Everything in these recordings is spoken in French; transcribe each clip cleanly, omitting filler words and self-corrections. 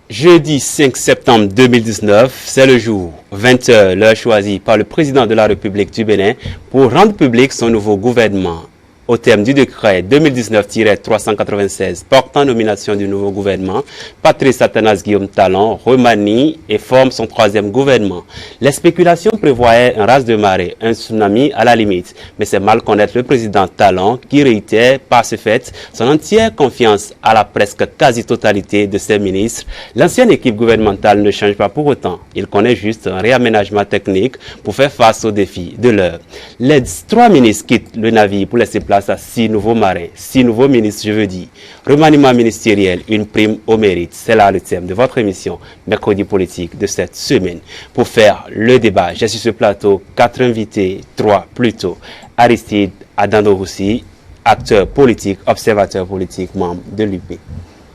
Jeudi 5 septembre 2019, c'est le jour, 20h, l'heure choisie par le président de la République du Bénin pour rendre public son nouveau gouvernement. Au terme du décret 2019-396 portant nomination du nouveau gouvernement, Patrice Athanas Guillaume Talon remanie et forme son troisième gouvernement. Les spéculations prévoyaient un raz de marée, un tsunami à la limite. Mais c'est mal connaître le président Talon qui réitère par ce fait son entière confiance à la presque quasi-totalité de ses ministres. L'ancienne équipe gouvernementale ne change pas pour autant. Il connaît juste un réaménagement technique pour faire face aux défis de l'heure. Les 3 ministres quittent le navire pour laisser place à 6 nouveaux marins, 6 nouveaux ministres, je veux dire. Remaniement ministériel, une prime au mérite. C'est là le thème de votre émission Mercredi politique de cette semaine. Pour faire le débat, j'ai sur ce plateau 4 invités, 3 plutôt. Aristide Adando-Roussi, acteur politique, observateur politique, membre de l'UP.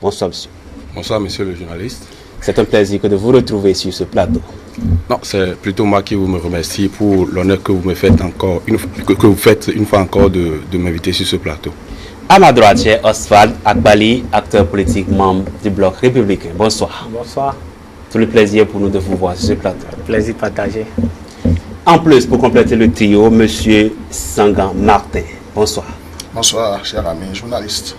Bonsoir, monsieur. Bonsoir, monsieur le journaliste. C'est un plaisir de vous retrouver sur ce plateau. Non, c'est plutôt moi qui vous me remercie pour l'honneur que vous me faites encore, que vous faites une fois encore de m'inviter sur ce plateau. À ma droite, j'ai Oswald Akbali, acteur politique, membre du Bloc républicain. Bonsoir. Bonsoir. Tout le plaisir pour nous de vous voir sur ce plateau. Plaisir partagé. En plus, pour compléter le trio, monsieur Sangan Martin. Bonsoir. Bonsoir, cher ami journaliste.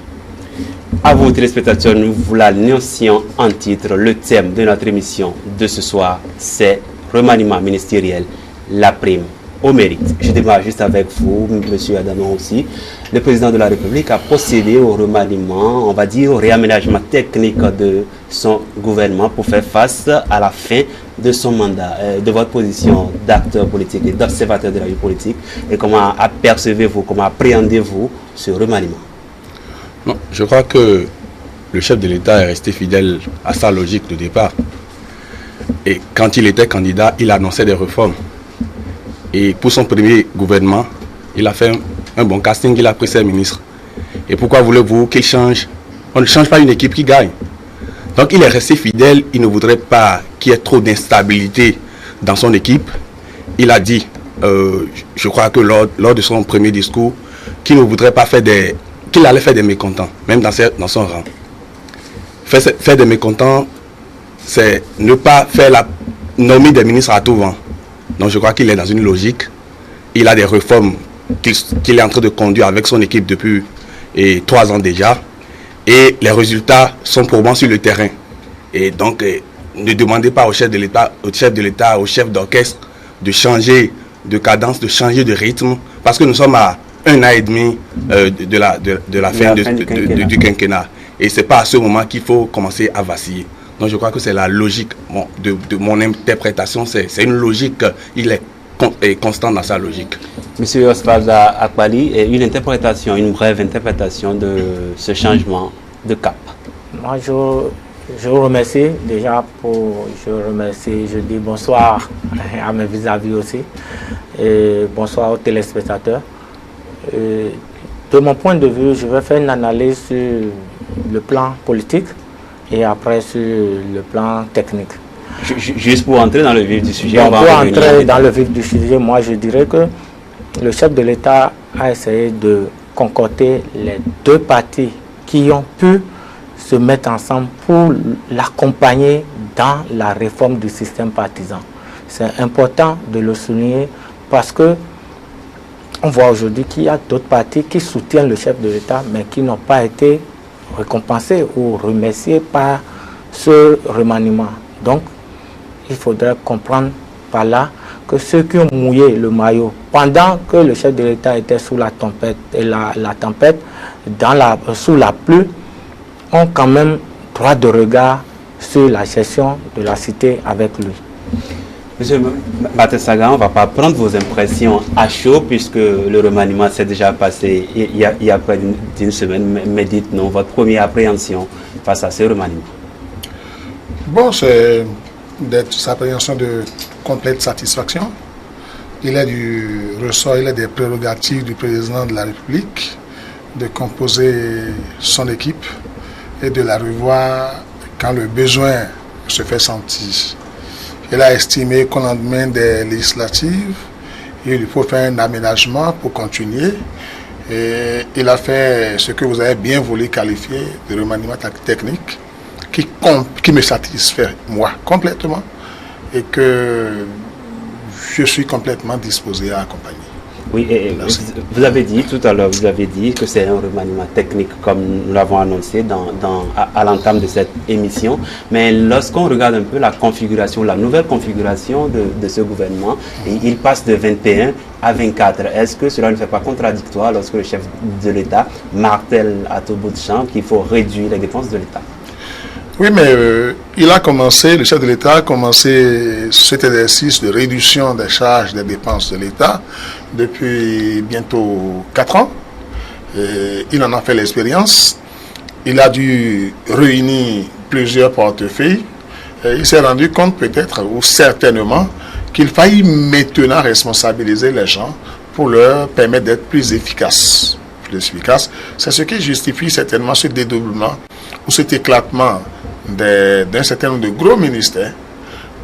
À vous, téléspectateurs, nous vous l'annoncions en titre. Le thème de notre émission de ce soir, c'est remaniement ministériel, la prime au mérite. Je démarre juste avec vous, monsieur Adanon aussi. Le président de la République a procédé au remaniement, on va dire au réaménagement technique de son gouvernement pour faire face à la fin de son mandat. De votre position d'acteur politique et d'observateur de la vie politique, et comment apercevez-vous, comment appréhendez-vous ce remaniement? Non, je crois que le chef de l'État est resté fidèle à sa logique de départ. Et quand il était candidat, il annonçait des réformes. Et pour son premier gouvernement, il a fait un bon casting, il a pris ses ministres. Et pourquoi voulez-vous qu'il change? On ne change pas une équipe qui gagne. Donc il est resté fidèle, il ne voudrait pas qu'il y ait trop d'instabilité dans son équipe. Il a dit, je crois que lors de son premier discours, qu'il ne voudrait pas qu'il allait faire des mécontents, même dans son rang. Faire des mécontents, c'est ne pas faire la nommer des ministres à tout vent. Donc je crois qu'il est dans une logique. Il a des réformes qu'il est en train de conduire avec son équipe depuis 3 ans déjà. Et les résultats sont probants sur le terrain. Et donc, ne demandez pas au chef de l'État, au chef d'orchestre de changer de cadence, de changer de rythme, parce que nous sommes à 1 an et demi de la fin du quinquennat. Et ce n'est pas à ce moment qu'il faut commencer à vaciller. Donc je crois que c'est la logique de mon interprétation. C'est une logique, il est constant dans sa logique. Monsieur Oswald Akbali, une brève interprétation de ce changement de cap. Moi, je vous remercie déjà je dis bonsoir à mes vis-à-vis aussi, et bonsoir aux téléspectateurs. De mon point de vue, je vais faire une analyse sur le plan politique et après sur le plan technique. Juste pour entrer dans le vif du sujet. Pour entrer dans le vif du sujet, moi je dirais que le chef de l'État a essayé de concocter les 2 partis qui ont pu se mettre ensemble pour l'accompagner dans la réforme du système partisan. C'est important de le souligner parce que on voit aujourd'hui qu'il y a d'autres partis qui soutiennent le chef de l'État mais qui n'ont pas été récompensés ou remerciés par ce remaniement. Donc, il faudrait comprendre par là que ceux qui ont mouillé le maillot pendant que le chef de l'État était sous la tempête, sous la pluie, ont quand même droit de regard sur la gestion de la cité avec lui. Monsieur Batesaga, on ne va pas prendre vos impressions à chaud puisque le remaniement s'est déjà passé il y a près d'une semaine. Mais dites-nous votre première appréhension face à ce remaniement. Bon, c'est une appréhension de complète satisfaction. Il est du ressort, il est des prérogatives du président de la République de composer son équipe et de la revoir quand le besoin se fait sentir. Il a estimé qu'au lendemain des législatives, il faut faire un aménagement pour continuer. Et il a fait ce que vous avez bien voulu qualifier de remaniement technique. qui me satisfait, moi, complètement, et que je suis complètement disposé à accompagner. Oui, et vous avez dit tout à l'heure, vous avez dit que c'est un remaniement technique comme nous l'avons annoncé à l'entame de cette émission. Mais lorsqu'on regarde un peu la configuration, la nouvelle configuration de ce gouvernement, il passe de 21 à 24. Est-ce que cela ne fait pas contradictoire lorsque le chef de l'État martèle à tout bout de champ qu'il faut réduire les dépenses de l'État? Oui, mais le chef de l'État a commencé cet exercice de réduction des charges des dépenses de l'État depuis bientôt 4 ans. Il en a fait l'expérience. Il a dû réunir plusieurs portefeuilles. Il s'est rendu compte peut-être ou certainement qu'il faille maintenant responsabiliser les gens pour leur permettre d'être plus efficaces. C'est ce qui justifie certainement ce dédoublement ou cet éclatement d'un certain nombre de gros ministères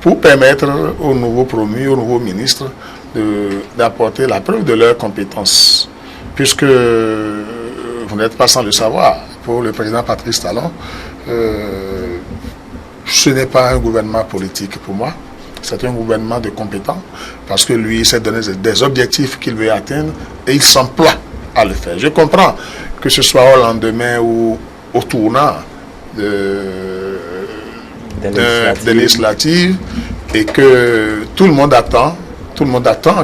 pour permettre aux nouveaux promus, aux nouveaux ministres d'apporter la preuve de leurs compétences. Puisque vous n'êtes pas sans le savoir, pour le président Patrice Talon, ce n'est pas un gouvernement politique pour moi, c'est un gouvernement de compétents, parce que lui, il s'est donné des objectifs qu'il veut atteindre et il s'emploie à le faire. Je comprends que ce soit au lendemain ou au tournant des législatives et que tout le monde attend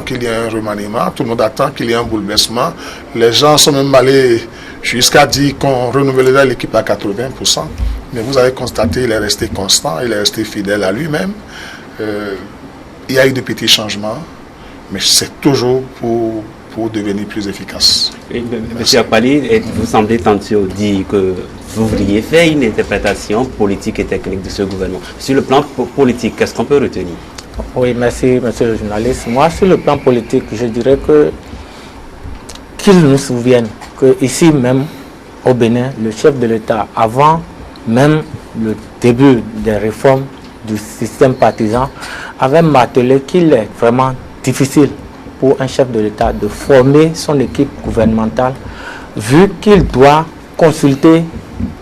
qu'il y ait un remaniement, tout le monde attend qu'il y ait un bouleversement. Les gens sont même allés jusqu'à dire qu'on renouvellerait l'équipe à 80%, mais vous avez constaté, il est resté constant, il est resté fidèle à lui-même. Il y a eu de petits changements, mais c'est toujours pour devenir plus efficace. Monsieur Akpali, vous semblez tantôt dire que vous vouliez faire une interprétation politique et technique de ce gouvernement. Sur le plan politique, qu'est-ce qu'on peut retenir? Oui, merci, monsieur le journaliste. Moi, sur le plan politique, je dirais qu'ils nous souviennent qu'ici même, au Bénin, le chef de l'État, avant même le début des réformes du système partisan, avait martelé qu'il est vraiment difficile pour un chef de l'État de former son équipe gouvernementale, vu qu'il doit consulter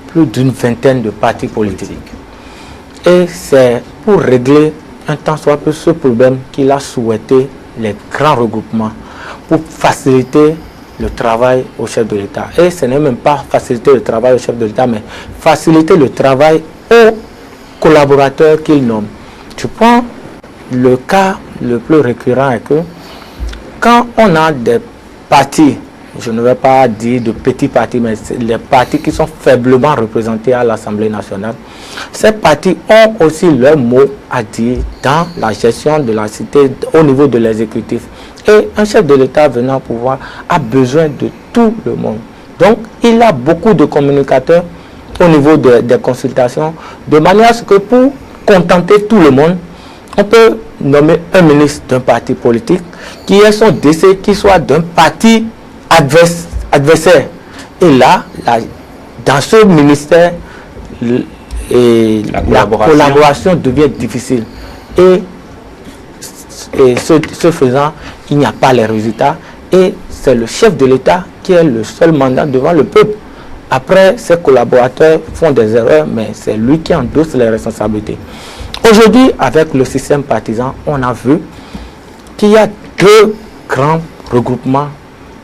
plus d'une vingtaine de partis politiques. Et c'est pour régler un tant soit peu ce problème qu'il a souhaité les grands regroupements, pour faciliter le travail au chef de l'État. Et ce n'est même pas faciliter le travail au chef de l'État, mais faciliter le travail aux collaborateurs qu'il nomme. Je prends le cas le plus récurrent est que quand on a des partis, je ne vais pas dire de petits partis, mais les partis qui sont faiblement représentés à l'Assemblée nationale, ces partis ont aussi leur mot à dire dans la gestion de la cité au niveau de l'exécutif. Et un chef de l'État venant au pouvoir a besoin de tout le monde. Donc, il a beaucoup de communicateurs au niveau des consultations, de manière à ce que pour contenter tout le monde, on peut nommer un ministre d'un parti politique qui ait son décès, qui soit d'un parti adversaire. Et là, dans ce ministère, la collaboration devient difficile. Et ce faisant, il n'y a pas les résultats. Et c'est le chef de l'État qui a le seul mandat devant le peuple. Après, ses collaborateurs font des erreurs, mais c'est lui qui endosse les responsabilités. Aujourd'hui, avec le système partisan, on a vu qu'il y a deux grands regroupements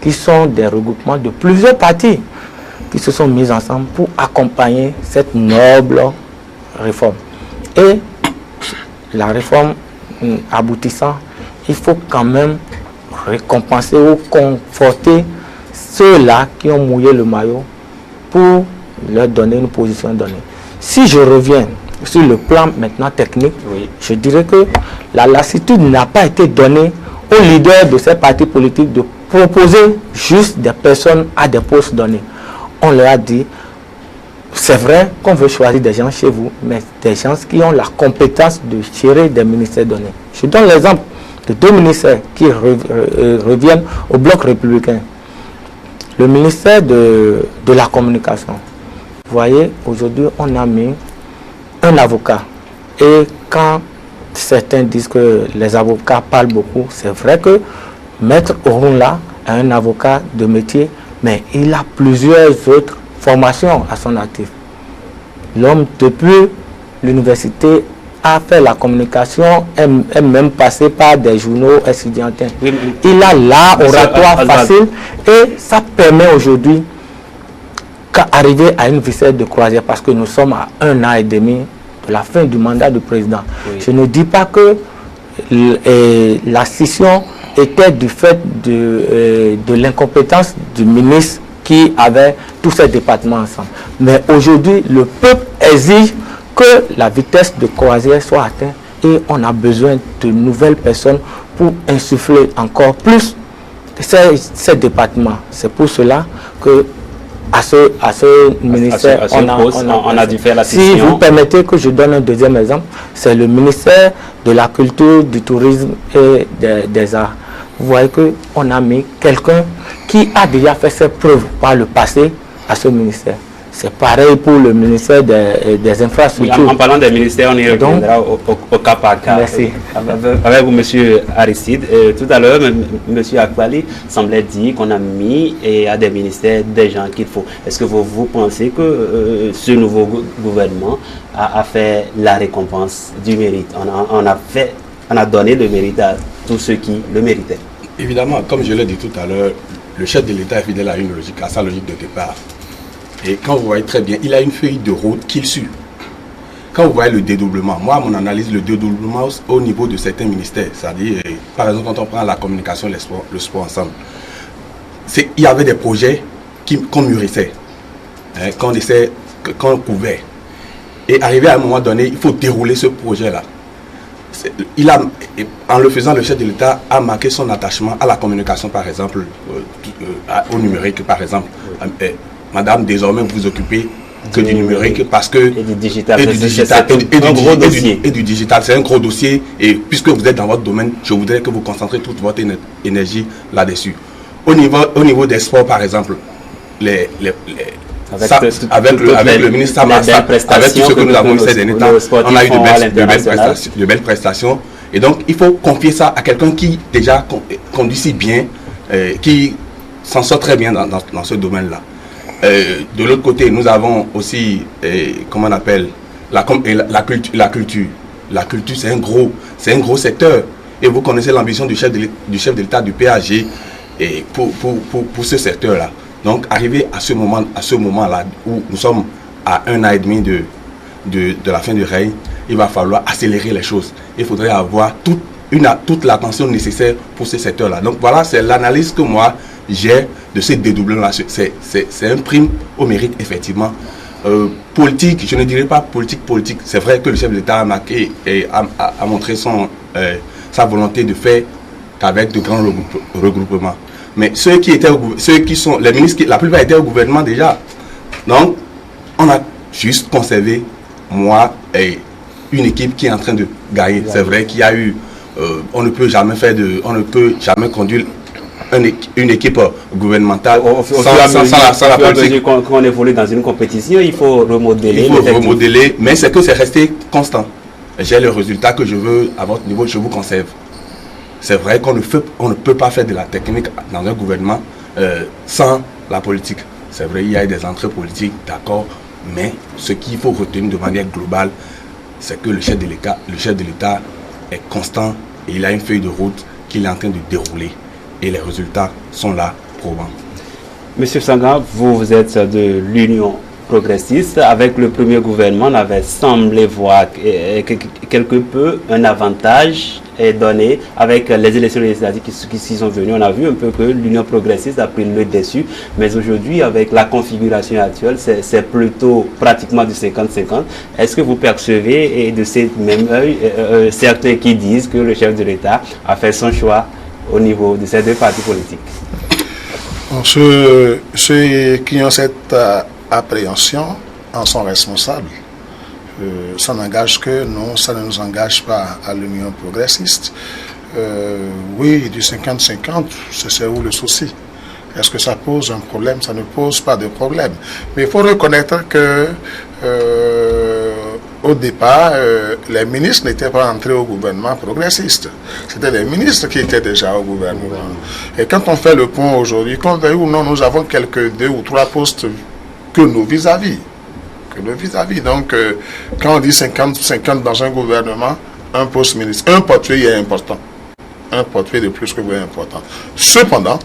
qui sont des regroupements de plusieurs partis qui se sont mis ensemble pour accompagner cette noble réforme. Et la réforme aboutissant, il faut quand même récompenser ou conforter ceux-là qui ont mouillé le maillot pour leur donner une position donnée. Si je reviens sur le plan maintenant technique, oui, je dirais que la lassitude n'a pas été donnée aux leaders de ces partis politiques de proposer juste des personnes à des postes donnés. On leur a dit, c'est vrai qu'on veut choisir des gens chez vous, mais des gens qui ont la compétence de gérer des ministères donnés. Je donne l'exemple de deux ministères qui reviennent au bloc républicain. Le ministère de la communication. Vous voyez, aujourd'hui, on a mis un avocat. Et quand certains disent que les avocats parlent beaucoup, c'est vrai que Maître Orunla est un avocat de métier, mais il a plusieurs autres formations à son actif. L'homme, depuis l'université, a fait la communication, est même passé par des journaux estudiantins. Il a l'art oratoire facile et ça permet aujourd'hui qu'arriver à une vitesse de croisière, parce que nous sommes à 1 an et demi de la fin du mandat du président. Oui. Je ne dis pas que la scission était du fait de l'incompétence du ministre qui avait tous ces départements ensemble. Mais aujourd'hui, le peuple exige que la vitesse de croisière soit atteinte et on a besoin de nouvelles personnes pour insuffler encore plus ces départements. C'est pour cela que à ce ministère, on a dû faire la scission. Si vous permettez que je donne un deuxième exemple, c'est le ministère de la Culture, du Tourisme et des Arts. Vous voyez qu'on a mis quelqu'un qui a déjà fait ses preuves par le passé à ce ministère. C'est pareil pour le ministère des Infrastructures. Oui, en parlant des ministères, on y reviendra au cas par cas. Merci. Avec vous, M. Aristide. Tout à l'heure, M. Akbali semblait dire qu'on a mis à des ministères des gens qu'il faut. Est-ce que vous pensez que ce nouveau gouvernement a fait la récompense du mérite? On a donné le mérite à tous ceux qui le méritaient. Évidemment, comme je l'ai dit tout à l'heure, le chef de l'État est fidèle à une logique, à sa logique de départ. Et quand vous voyez très bien, il a une feuille de route qu'il suit. Quand vous voyez le dédoublement, moi, à mon analyse, le dédoublement au niveau de certains ministères, c'est-à-dire, par exemple, quand on prend la communication, le sport ensemble, il y avait des projets qu'on mûrissait, qu'on pouvait. Et arrivé à un moment donné, il faut dérouler ce projet-là. En le faisant, le chef de l'État a marqué son attachement à la communication, par exemple, au numérique, par exemple. Madame, désormais, vous vous occupez que du numérique parce que... Et du digital. Et du digital, c'est un gros dossier. Et puisque vous êtes dans votre domaine, je voudrais que vous concentrez toute votre énergie là-dessus. Au niveau des sports, par exemple, avec le ministre Samassa, avec tout ce que nous avons fait ces derniers temps, on a eu de belles prestations. Et donc, il faut confier ça à quelqu'un qui déjà conduit si bien, qui s'en sort très bien dans ce domaine-là. De l'autre côté, nous avons aussi, comment on appelle, la culture. La culture, c'est un gros secteur. Et vous connaissez l'ambition du chef de l'État, du PAG, et pour ce secteur-là. Donc, arrivé à ce moment-là, où nous sommes à 1 an et demi de la fin du règne, il va falloir accélérer les choses. Il faudrait avoir toute l'attention nécessaire pour ce secteur-là. Donc, voilà, c'est l'analyse que moi, j'ai de ce dédoublement-là. C'est un prime au mérite, effectivement. Politique, je ne dirais pas politique. C'est vrai que le chef de l'État a marqué et a montré sa volonté de faire qu'avec de grands regroupements. Mais les ministres, la plupart étaient au gouvernement déjà. Donc, on a juste conservé, moi, une équipe qui est en train de gagner. C'est vrai qu'il y a eu, on ne peut jamais conduire une équipe gouvernementale sans la politique. Quand on évolue dans une compétition, il faut remodeler. Mais c'est que c'est resté constant. J'ai le résultat que je veux à votre niveau, je vous conserve. C'est vrai qu'on ne peut pas faire de la technique dans un gouvernement sans la politique. C'est vrai, il y a des entrées politiques, d'accord, mais ce qu'il faut retenir de manière globale, c'est que le chef de l'État est constant et il a une feuille de route qu'il est en train de dérouler. Et les résultats sont là, probants. Monsieur Sanga, vous êtes de l'Union progressiste. Avec le premier gouvernement, on avait semblé voir quelque peu un avantage est donné avec les élections législatives qui sont venues. On a vu un peu que l'Union progressiste a pris le dessus, mais aujourd'hui, avec la configuration actuelle, c'est plutôt pratiquement du 50-50. Est-ce que vous percevez, et de ces mêmes œil, certains qui disent que le chef de l'État a fait son choix au niveau de ces deux partis politiques? Ceux qui ont cette appréhension en sont responsables. Ça n'engage que nous, ça ne nous engage pas à l'Union progressiste. Oui, du 50-50, c'est où le souci? Est-ce que ça pose un problème? Ça ne pose pas de problème. Mais il faut reconnaître que au départ, les ministres n'étaient pas entrés au gouvernement progressiste. C'était les ministres qui étaient déjà au gouvernement. Et quand on fait le point aujourd'hui, qu'on veuille ou non, nous avons quelques 2 ou 3 postes que nos vis-à-vis. le vis-à-vis. Donc, quand on dit 50-50 dans un gouvernement, un poste ministre, un portefeuille est important. Un portefeuille de plus que vous est important. Cependant,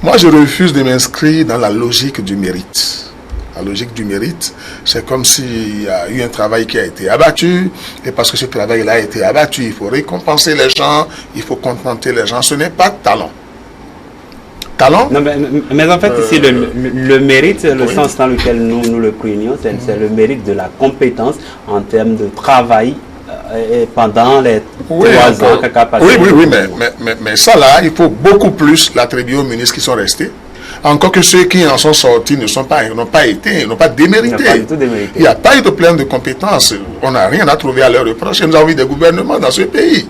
moi je refuse de m'inscrire dans la logique du mérite. La logique du mérite, c'est comme s'il y a eu un travail qui a été abattu, et parce que ce travail-là a été abattu, il faut récompenser les gens, il faut contenter les gens. Ce n'est pas talent. Talent. Non, mais en fait, ici, le mérite, le oui. sens dans lequel nous le prenions, c'est le mérite de la compétence en termes de travail et pendant les 3 ans qu'a passé. Oui, mais ça là, il faut beaucoup plus l'attribuer aux ministres qui sont restés. Encore que ceux qui en sont sortis n'ont pas démérité. Il n'y a pas eu de plainte de compétences. On n'a rien à trouver à leur reproche. Nous avons vu des gouvernements dans ce pays.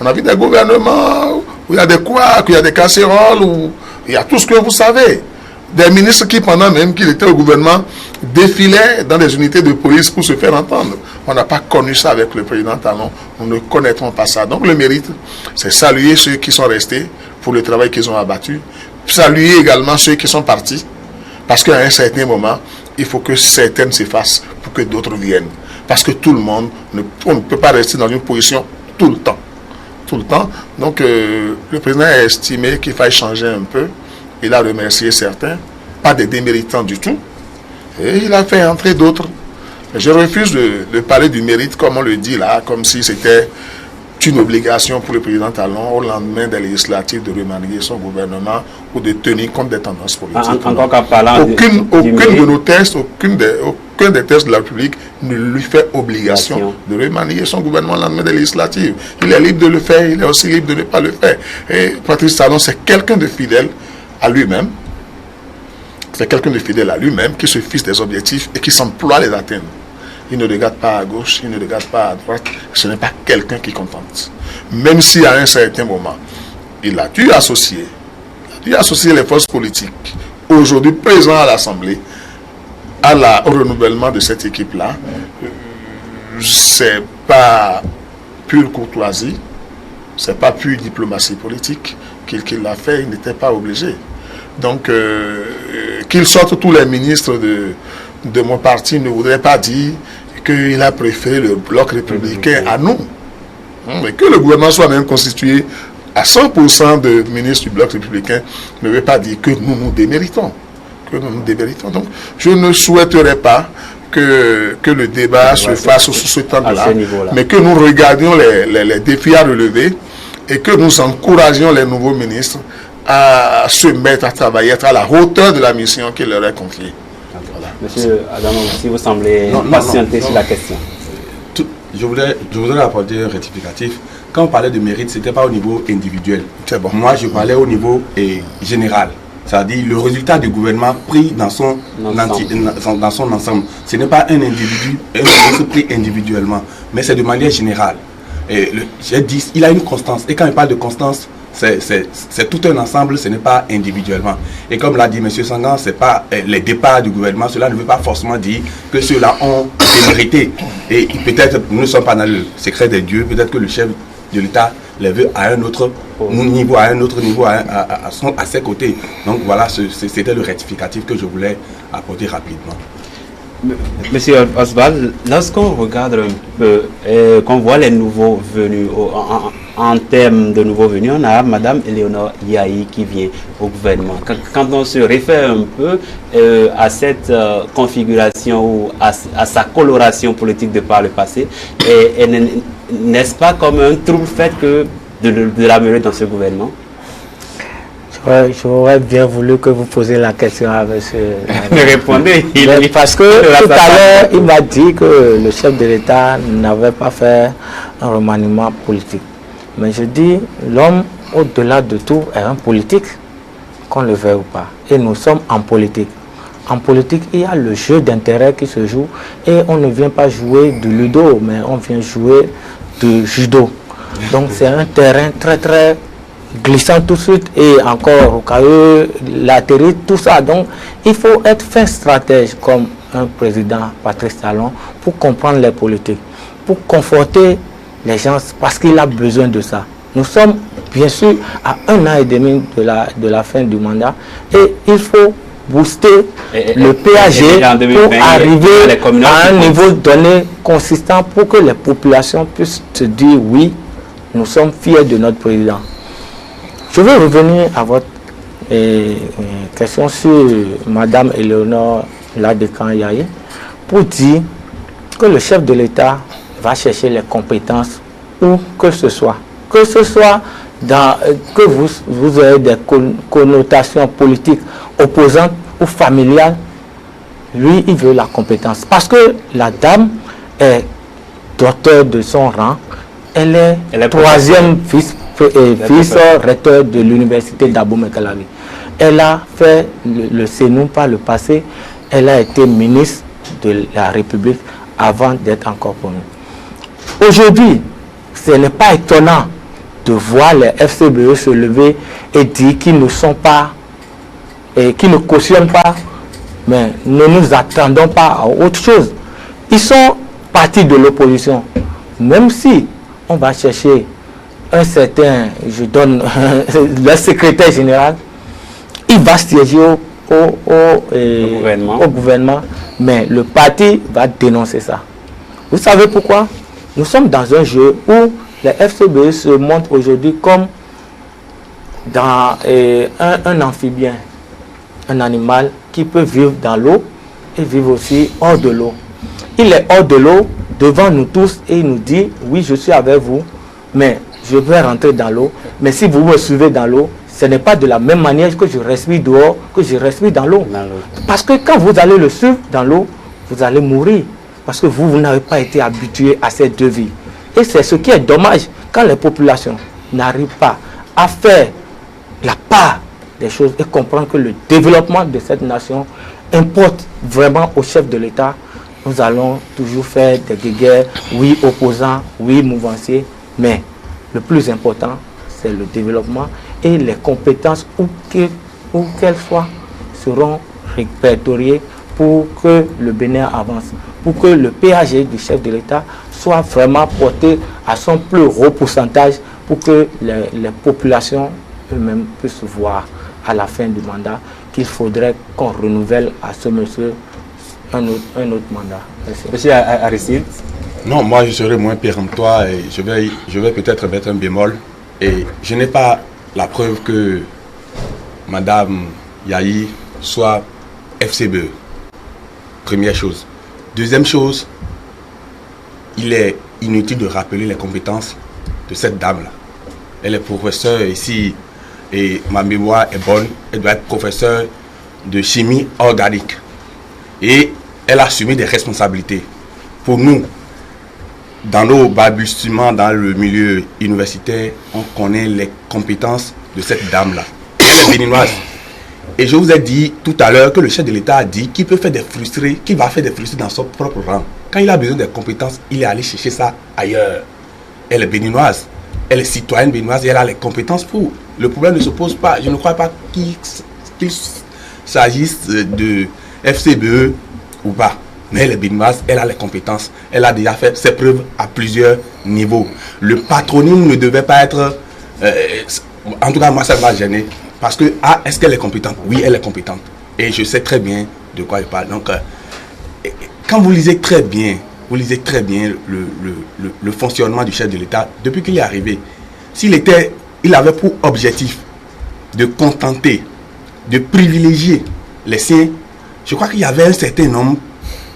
On a vu des gouvernements où il y a des couacs, où il y a des casseroles, où il y a tout ce que vous savez. Des ministres qui, pendant même qu'ils étaient au gouvernement, défilaient dans des unités de police pour se faire entendre. On n'a pas connu ça avec le président Talon. Nous ne connaîtrons pas ça. Donc le mérite, c'est saluer ceux qui sont restés pour le travail qu'ils ont abattu. Saluer également ceux qui sont partis. Parce qu'à un certain moment, il faut que certaines s'effacent pour que d'autres viennent. Parce que tout le monde, on ne peut pas rester dans une position tout le temps. Tout le temps. Donc le président a estimé qu'il fallait changer un peu. Il a remercié certains, pas des déméritants du tout, et il a fait entrer d'autres. Je refuse de parler du mérite, comme on le dit là, comme si c'était une obligation pour le président Talon au lendemain des législatives de remanier son gouvernement ou de tenir compte des tendances politiques. Encore qu'en parlant aucun de nos tests, aucun des tests de la République ne lui fait obligation de remanier son gouvernement au lendemain des législatives. Il est libre de le faire, il est aussi libre de ne pas le faire. Et Patrice Talon, c'est quelqu'un de fidèle à lui-même. C'est quelqu'un de fidèle à lui-même qui se fixe des objectifs et qui s'emploie à les atteindre. Il ne regarde pas à gauche, il ne regarde pas à droite. Ce n'est pas quelqu'un qui contente. Même si à un certain moment, il a dû associer les forces politiques, aujourd'hui présents à l'Assemblée, au renouvellement de cette équipe-là. C'est pas pure courtoisie, c'est pas pure diplomatie politique qu'il l'a fait, il n'était pas obligé. Donc, qu'il sorte tous les ministres de mon parti ne voudrait pas dire qu'il a préféré le bloc républicain à nous. Mais que le gouvernement soit même constitué à 100% de ministres du bloc républicain ne veut pas dire que nous déméritons. Donc, je ne souhaiterais pas que le débat se fasse sous ce temps-là, mais que nous regardions les défis à relever et que nous encouragions les nouveaux ministres à se mettre à travailler, être à la hauteur de la mission qui leur est confiée. Voilà. Monsieur Adamo, si vous semblez patienter sur la question. Je voudrais apporter un rectificatif. Quand on parlait de mérite, ce n'était pas au niveau individuel. C'est bon. Moi, je parlais au niveau général. C'est-à-dire le résultat du gouvernement pris dans son ensemble. Ce n'est pas un individu, un ministre pris individuellement, mais c'est de manière générale. J'ai dit, il a une constance. Et quand il parle de constance, c'est tout un ensemble, ce n'est pas individuellement. Et comme l'a dit M. Sangan, ce n'est pas les départs du gouvernement, cela ne veut pas forcément dire que ceux-là ont démérité. Et peut-être, nous ne sommes pas dans le secret des dieux, peut-être que le chef de l'État les veut à un autre niveau, à ses côtés. Donc voilà, c'était le rectificatif que je voulais apporter rapidement. Monsieur Oswald, lorsqu'on regarde un peu, qu'on voit les nouveaux venus, en termes de nouveaux venus, on a Mme Eleonore Yahi qui vient au gouvernement. Quand on se réfère un peu à cette configuration ou à sa coloration politique de par le passé, n'est-ce pas comme un trouble fait que de la mener dans ce gouvernement? J'aurais bien voulu que vous posiez la question à M. Répondez. Parce que tout à l'heure, il m'a dit que le chef de l'État n'avait pas fait un remaniement politique. Mais je dis, l'homme, au-delà de tout, est un politique, qu'on le veuille ou pas. Et nous sommes en politique. En politique, il y a le jeu d'intérêt qui se joue. Et on ne vient pas jouer du ludo, mais on vient jouer du judo. Donc c'est un terrain très très glissant tout de suite et encore au cas où l'atterrir, tout ça. Donc il faut être fin stratège comme un président Patrice Talon pour comprendre les politiques, pour conforter les gens parce qu'il a besoin de ça. Nous sommes bien sûr à 1 an et demi de la fin du mandat et il faut booster le PAG pour arriver à un niveau donné consistant pour que les populations puissent se dire oui, nous sommes fiers de notre président. Je veux revenir à votre question sur Madame Éléonore Ladekang-Yaye pour dire que le chef de l'État va chercher les compétences où que ce soit dans, que vous ayez des connotations politiques opposantes ou familiales, lui il veut la compétence parce que la dame est docteur de son rang, elle est troisième vice-recteur de l'université d'Abomey-Calavi. Elle a fait le CNU par le passé, elle a été ministre de la République avant d'être encore connue. Aujourd'hui, ce n'est pas étonnant de voir les FCBE se lever et dire qu'ils ne sont pas, et qu'ils ne cautionnent pas, mais ne nous attendons pas à autre chose. Ils sont partis de l'opposition. Même si on va chercher un certain, je donne le secrétaire général, il va siéger au gouvernement, mais le parti va dénoncer ça. Vous savez pourquoi? Nous sommes dans un jeu où les FCBE se montrent aujourd'hui comme dans un amphibien, un animal qui peut vivre dans l'eau et vivre aussi hors de l'eau. Il est hors de l'eau devant nous tous et il nous dit oui, je suis avec vous, mais je vais rentrer dans l'eau. Mais si vous me suivez dans l'eau, ce n'est pas de la même manière que je respire dehors que je respire dans l'eau. Parce que quand vous allez le suivre dans l'eau, vous allez mourir. Parce que vous n'avez pas été habitué à ces deux vies. Et c'est ce qui est dommage quand les populations n'arrivent pas à faire la part des choses et comprendre que le développement de cette nation importe vraiment au chef de l'État. Nous allons toujours faire des guerres, oui opposants, oui mouvanciers, mais le plus important, c'est le développement et les compétences, où qu'elles soient, seront répertoriées pour que le Bénin avance, pour que le PAG du chef de l'État soit vraiment porté à son plus haut pourcentage, pour que les populations eux-mêmes puissent voir à la fin du mandat qu'il faudrait qu'on renouvelle à ce monsieur un autre mandat. Merci. Monsieur Aristide. Non, moi je serai moins péremptoire et je vais peut-être mettre un bémol. Et je n'ai pas la preuve que Madame Yaye soit FCBE. Première chose. Deuxième chose, il est inutile de rappeler les compétences de cette dame-là. Elle est professeure ici et ma mémoire est bonne. Elle doit être professeure de chimie organique. Et elle a assumé des responsabilités. Pour nous, dans nos balbutiements dans le milieu universitaire, on connaît les compétences de cette dame-là. Elle est béninoise. Et je vous ai dit tout à l'heure que le chef de l'État a dit qu'il peut faire des frustrés, qu'il va faire des frustrés dans son propre rang. Quand il a besoin de compétences, il est allé chercher ça ailleurs. Elle est béninoise, elle est citoyenne béninoise et elle a les compétences pour. Le problème ne se pose pas. Je ne crois pas qu'il s'agisse de FCBE ou pas. Mais elle est béninoise, elle a les compétences. Elle a déjà fait ses preuves à plusieurs niveaux. Le patronyme ne devait pas être... en tout cas, moi, ça m'a gêné. Parce que, est-ce qu'elle est compétente? Oui, elle est compétente. Et je sais très bien de quoi elle parle. Donc, quand vous lisez très bien le fonctionnement du chef de l'État, depuis qu'il est arrivé, il avait pour objectif de contenter, de privilégier les siens, je crois qu'il y avait un certain nombre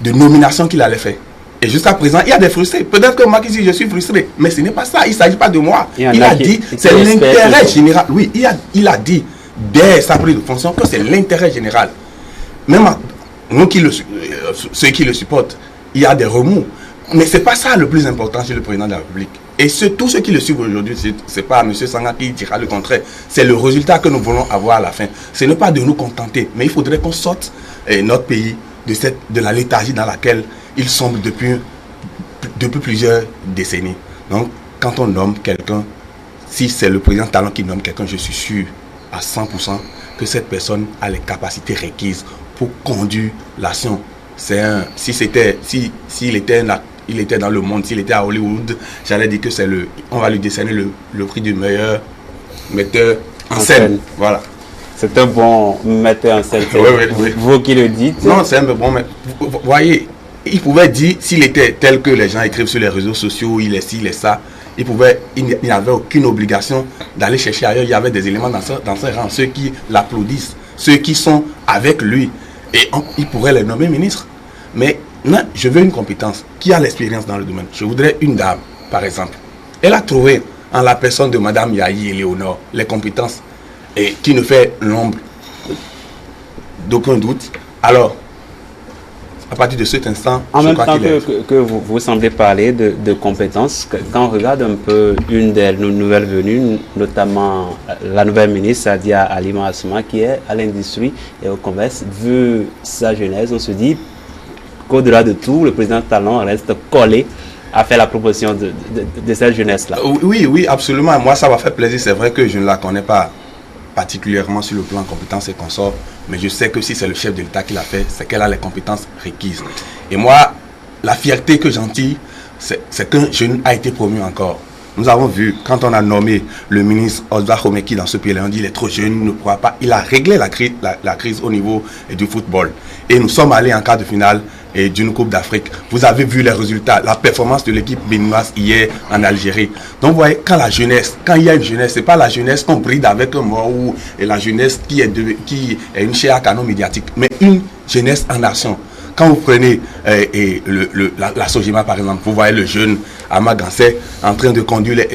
de nominations qu'il allait faire. Et jusqu'à présent, il y a des frustrés. Peut-être que moi ici, je suis frustré. Mais ce n'est pas ça. Il ne s'agit pas de moi. Il a dit, c'est l'intérêt général. Oui, il a dit, dès sa prise de fonction, que c'est l'intérêt général. Même nous ceux qui le supportent, il y a des remous. Mais ce n'est pas ça le plus important chez le président de la République. Et tous ceux qui le suivent aujourd'hui, ce n'est pas M. Sanga qui dira le contraire. C'est le résultat que nous voulons avoir à la fin. Ce n'est pas de nous contenter. Mais il faudrait qu'on sorte notre pays de la léthargie dans laquelle il semble depuis plusieurs décennies. Donc, quand on nomme quelqu'un, si c'est le président Talon qui nomme quelqu'un, je suis sûr à 100% que cette personne a les capacités requises pour conduire l'action. S'il était dans le monde, s'il était à Hollywood, j'allais dire que on va lui décerner le prix du meilleur metteur en scène. Voilà. C'est un bon metteur en scène. Oui. Vous qui le dites. Non, c'est un peu bon, mais vous voyez, il pouvait dire, s'il était tel que les gens écrivent sur les réseaux sociaux, il est ci, il est ça, il n'avait aucune obligation d'aller chercher ailleurs. Il y avait des éléments dans ce rang, ceux qui l'applaudissent, ceux qui sont avec lui, et il pourrait les nommer ministres. Mais non, je veux une compétence qui a l'expérience dans le domaine. Je voudrais une dame, par exemple. Elle a trouvé en la personne de Madame Yahi Éléonore les compétences et qui ne fait l'ombre d'aucun doute. Alors, à partir de cet instant, en même temps que vous semblez parler de compétences, quand on regarde un peu une des nouvelles venues, notamment la nouvelle ministre Sadia Halima Assoumana, qui est à l'industrie et au commerce, vu sa genèse, on se dit qu'au-delà de tout, le président Talon reste collé à faire la proposition de cette jeunesse-là. Oui, absolument. Moi, ça m'a fait plaisir. C'est vrai que je ne la connais pas particulièrement sur le plan compétences et consorts, mais je sais que si c'est le chef de l'État qui l'a fait, c'est qu'elle a les compétences requises. Et moi, la fierté que j'en tire, c'est qu'un jeune a été promu encore. Nous avons vu, quand on a nommé le ministre Osbar Homeki dans ce pays, on dit il est trop jeune, il ne pourra pas. Il a réglé la crise au niveau du football. Et nous sommes allés en quart de finale d'une Coupe d'Afrique. Vous avez vu les résultats, la performance de l'équipe béninoise hier en Algérie. Donc vous voyez, quand il y a une jeunesse, ce n'est pas la jeunesse qu'on bride avec un mort ou la jeunesse qui est une chair à canon médiatique, mais une jeunesse en action. Quand vous prenez la Sojima par exemple, vous voyez le jeune Ama Gansé en train de conduire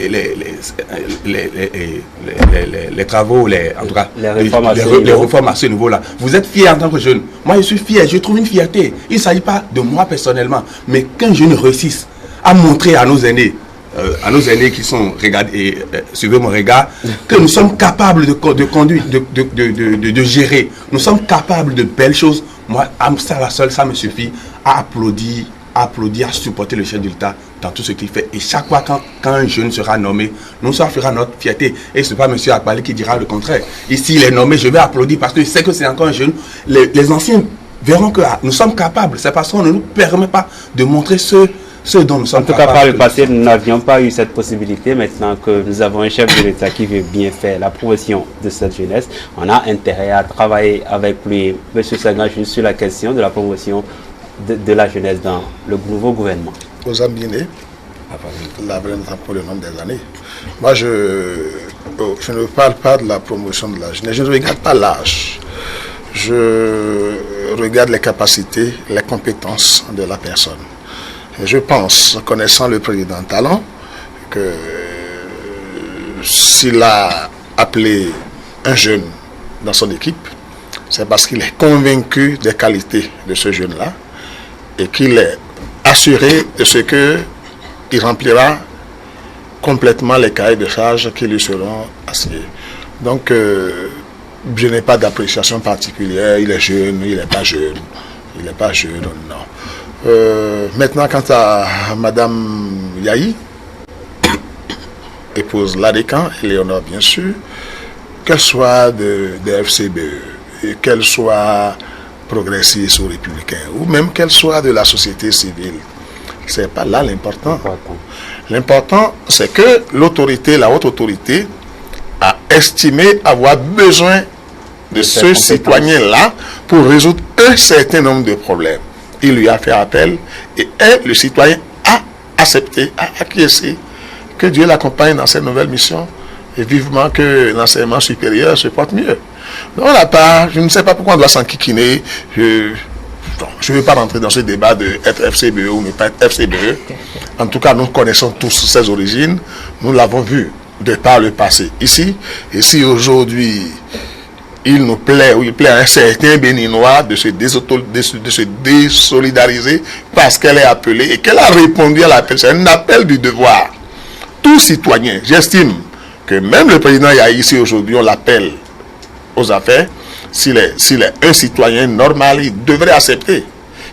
les travaux, en tout cas les réformes à ce niveau-là. Vous êtes fier en tant que jeune. Moi je suis fier, je trouve une fierté. Il ne s'agit pas de moi personnellement, mais qu'un jeune réussisse à montrer à nos aînés, qui sont, regardez, suivez mon regard, que nous sommes capables de conduire, de gérer. Nous sommes capables de belles choses. Moi, ça me suffit à applaudir, à supporter le chef de l'État dans tout ce qu'il fait. Et chaque fois quand un jeune sera nommé, nous ça fera notre fierté. Et ce n'est pas M. Akbali qui dira le contraire. Ici, il est nommé, je vais applaudir parce que je sais que c'est encore un jeune. Les anciens verront que nous sommes capables. C'est parce qu'on ne nous permet pas de montrer ce dont nous sommes capables. En tout cas, par le passé, nous n'avions pas eu cette possibilité. Maintenant que nous avons un chef de l'État qui veut bien faire la promotion de cette jeunesse, on a intérêt à travailler avec lui. M. Sagan, juste sur la question de la promotion de la jeunesse dans le nouveau gouvernement. Aux Ambinés, la vraie pour le nombre des années. Moi, je ne parle pas de la promotion de la jeunesse. Je ne regarde pas l'âge. Je regarde les capacités, les compétences de la personne. Je pense, connaissant le président Talon, que s'il a appelé un jeune dans son équipe, c'est parce qu'il est convaincu des qualités de ce jeune-là et qu'il est assuré de ce qu'il remplira complètement les cahiers de charges qui lui seront assignés. Donc, je n'ai pas d'appréciation particulière. Il est jeune, il n'est pas jeune. Il n'est pas jeune, non. Maintenant, quant à Madame Yahi, épouse Ladécan, Éléonore bien sûr, qu'elle soit de FCBE, qu'elle soit progressiste ou républicain, ou même qu'elle soit de la société civile, c'est pas là l'important. L'important, c'est que l'autorité, la haute autorité, a estimé avoir besoin de ce citoyen-là pour résoudre un certain nombre de problèmes. Il lui a fait appel et le citoyen a accepté, a acquiescé. Que Dieu l'accompagne dans cette nouvelle mission et vivement que l'enseignement supérieur se porte mieux. Donc, je ne sais pas pourquoi on doit s'enquiquiner. Je ne veux pas rentrer dans ce débat de être FCBE ou ne pas être FCBE. En tout cas, nous connaissons tous ses origines. Nous l'avons vu de par le passé ici. Et si aujourd'hui, il nous plaît, ou il plaît à un certain Béninois de se désolidariser parce qu'elle est appelée et qu'elle a répondu à l'appel. C'est un appel du devoir. Tout citoyen, j'estime que même le président Yahi ici aujourd'hui, on l'appelle aux affaires. S'il est un citoyen normal, il devrait accepter.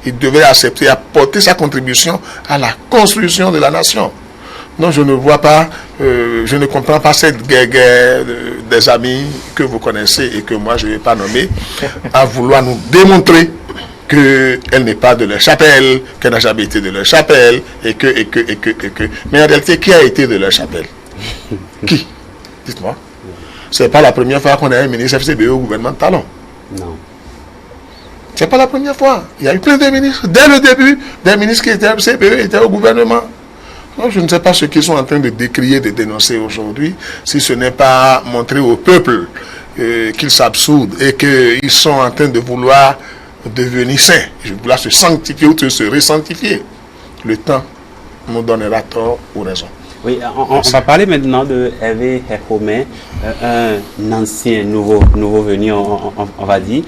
Il devrait accepter, apporter sa contribution à la construction de la nation. Non, je ne vois pas, je ne comprends pas cette guerre des amis que vous connaissez et que moi je ne vais pas nommer, à vouloir nous démontrer qu'elle n'est pas de leur chapelle, qu'elle n'a jamais été de leur chapelle, et que. Mais en réalité, qui a été de leur chapelle? Qui? Dites-moi. C'est pas la première fois qu'on a un ministre FCBE au gouvernement de Talon. Non. C'est pas la première fois. Il y a eu plein de ministres. Dès le début, des ministres qui étaient FCBE étaient au gouvernement. Donc, je ne sais pas ce qu'ils sont en train de décrier, de dénoncer aujourd'hui, si ce n'est pas montrer au peuple qu'ils s'absoudent et qu'ils sont en train de vouloir devenir saints, de vouloir se sanctifier ou se resanctifier. Le temps nous donnera tort ou raison. Oui, on va parler maintenant de Hervé Herkomé, un ancien nouveau venu, on va dire.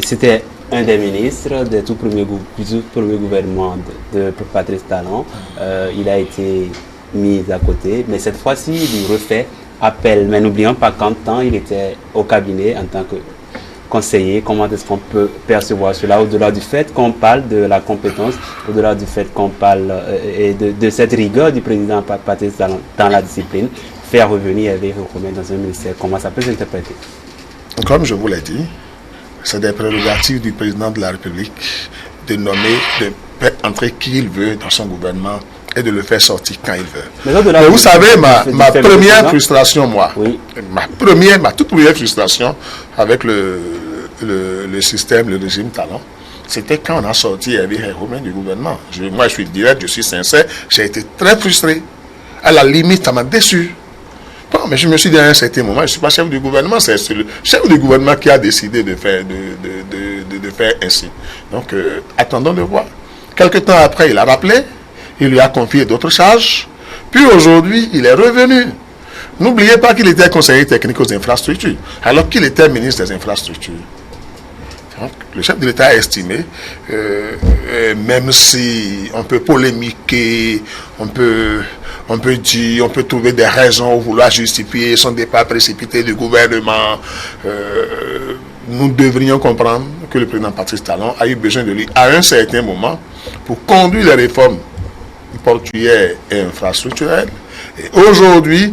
C'était un des ministres des tout premiers gouvernements de Patrice Talon. Il a été mis à côté, mais cette fois-ci, il refait appel. Mais n'oublions pas qu'en temps, il était au cabinet en tant que conseiller. Comment est-ce qu'on peut percevoir cela au-delà du fait qu'on parle de la compétence, au-delà du fait qu'on parle de cette rigueur du président Patrice Talon dans la discipline, faire revenir Hervé Herkomé dans un ministère, comment ça peut s'interpréter? Comme je vous l'ai dit, c'est des prérogatives du président de la République de nommer, de faire entrer qui il veut dans son gouvernement et de le faire sortir quand il veut. Mais vous savez, ma première frustration, moi, oui. ma toute première frustration avec le système, le régime Talon, c'était quand on a sorti Hervé Herkomé du gouvernement. Moi, je suis direct, je suis sincère, j'ai été très frustré. À la limite, ça m'a déçu. Bon, mais je me suis dit à un certain moment, je ne suis pas chef du gouvernement, c'est le chef du gouvernement qui a décidé de faire ainsi. Donc, attendons de voir. Quelque temps après, il a rappelé, il lui a confié d'autres charges, puis aujourd'hui, il est revenu. N'oubliez pas qu'il était conseiller technique aux infrastructures, alors qu'il était ministre des infrastructures. Donc, le chef de l'État a estimé, même si on peut polémiquer, on peut dire, on peut trouver des raisons pour vouloir justifier son départ précipité du gouvernement, nous devrions comprendre que le président Patrice Talon a eu besoin de lui à un certain moment pour conduire les réformes portuaires et infrastructurelles. Et aujourd'hui,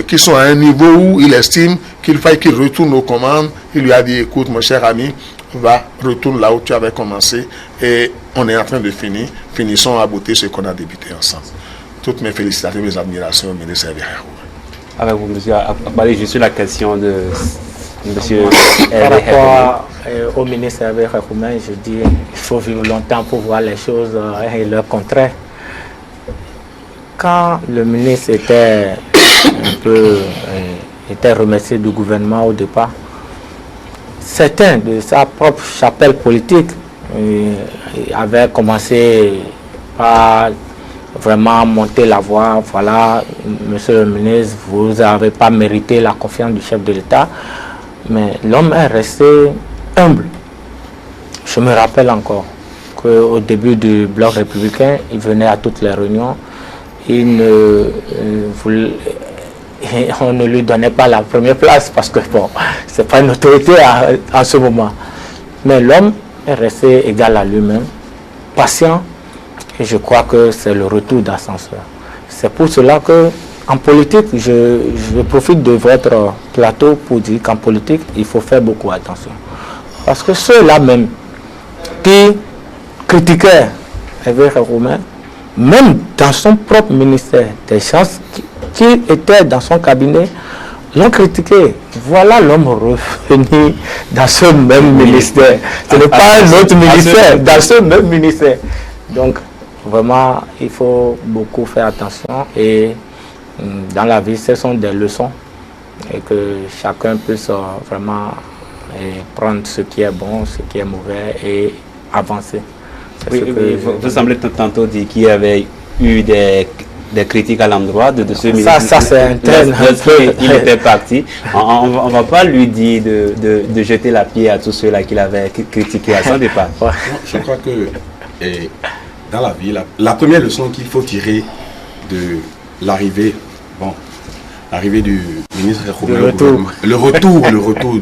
qui sont à un niveau où il estime qu'il faille qu'il retourne aux commandes, il lui a dit, écoute mon cher ami, retourne là où tu avais commencé et on est en train de finir, finissons à bouter ce qu'on a débuté ensemble. Toutes mes félicitations, mes admirations au ministre Hervé Herkomé. Avec vous, monsieur, à parler juste sur la question de monsieur Par rapport au ministre Hervé Herkomé, je dis il faut vivre longtemps pour voir les choses et leur contraire. Quand le ministre était remercié du gouvernement au départ, certains de sa propre chapelle politique avaient commencé par vraiment monter la voix. Voilà, monsieur le ministre, vous n'avez pas mérité la confiance du chef de l'État. Mais l'homme est resté humble. Je me rappelle encore qu'au début du bloc républicain, il venait à toutes les réunions. On ne lui donnait pas la première place parce que bon, c'est pas une autorité en ce moment. Mais l'homme est resté égal à lui-même, patient, et je crois que c'est le retour d'ascenseur. C'est pour cela que en politique, je profite de votre plateau pour dire qu'en politique, il faut faire beaucoup attention. Parce que ceux-là même qui critiquaient Hervé Herkomé, même dans son propre ministère, des gens qui étaient dans son cabinet l'ont critiqué. Voilà l'homme revenu dans ce même ministère. Ce n'est pas un autre ministère, dans ce même ministère. Donc, vraiment, il faut beaucoup faire attention. Et dans la vie, ce sont des leçons. Et que chacun puisse vraiment prendre ce qui est bon, ce qui est mauvais et avancer. Oui, vous semblez tantôt dire qu'il y avait eu des critiques à l'endroit de ce ministre. Ça c'est un train. Il était parti. On ne va pas lui dire de jeter la pierre à tous ceux-là qu'il avait critiqués à son départ. Non, je crois que dans la vie, la première leçon qu'il faut tirer de l'arrivée du ministre Herkomé au gouvernement, le retour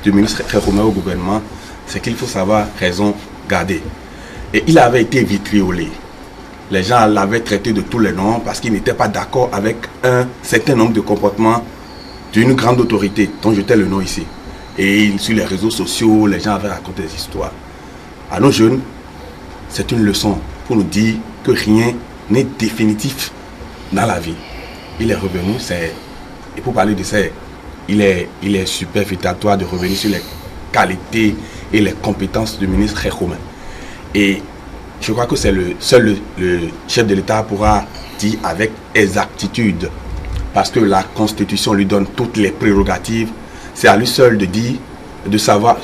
du ministre Herkomé au gouvernement, c'est qu'il faut savoir raison garder. Et il avait été vitriolé. Les gens l'avaient traité de tous les noms parce qu'il n'était pas d'accord avec un certain nombre de comportements d'une grande autorité, dont je tais le nom ici. Et sur les réseaux sociaux, les gens avaient raconté des histoires. À nos jeunes, c'est une leçon pour nous dire que rien n'est définitif dans la vie. Il est revenu, et pour parler de ces il est superfétatoire de revenir sur les qualités et les compétences du ministre Khékhoumé. Et je crois que c'est seul le chef de l'État pourra dire avec exactitude, parce que la Constitution lui donne toutes les prérogatives. C'est à lui seul de dire, de savoir,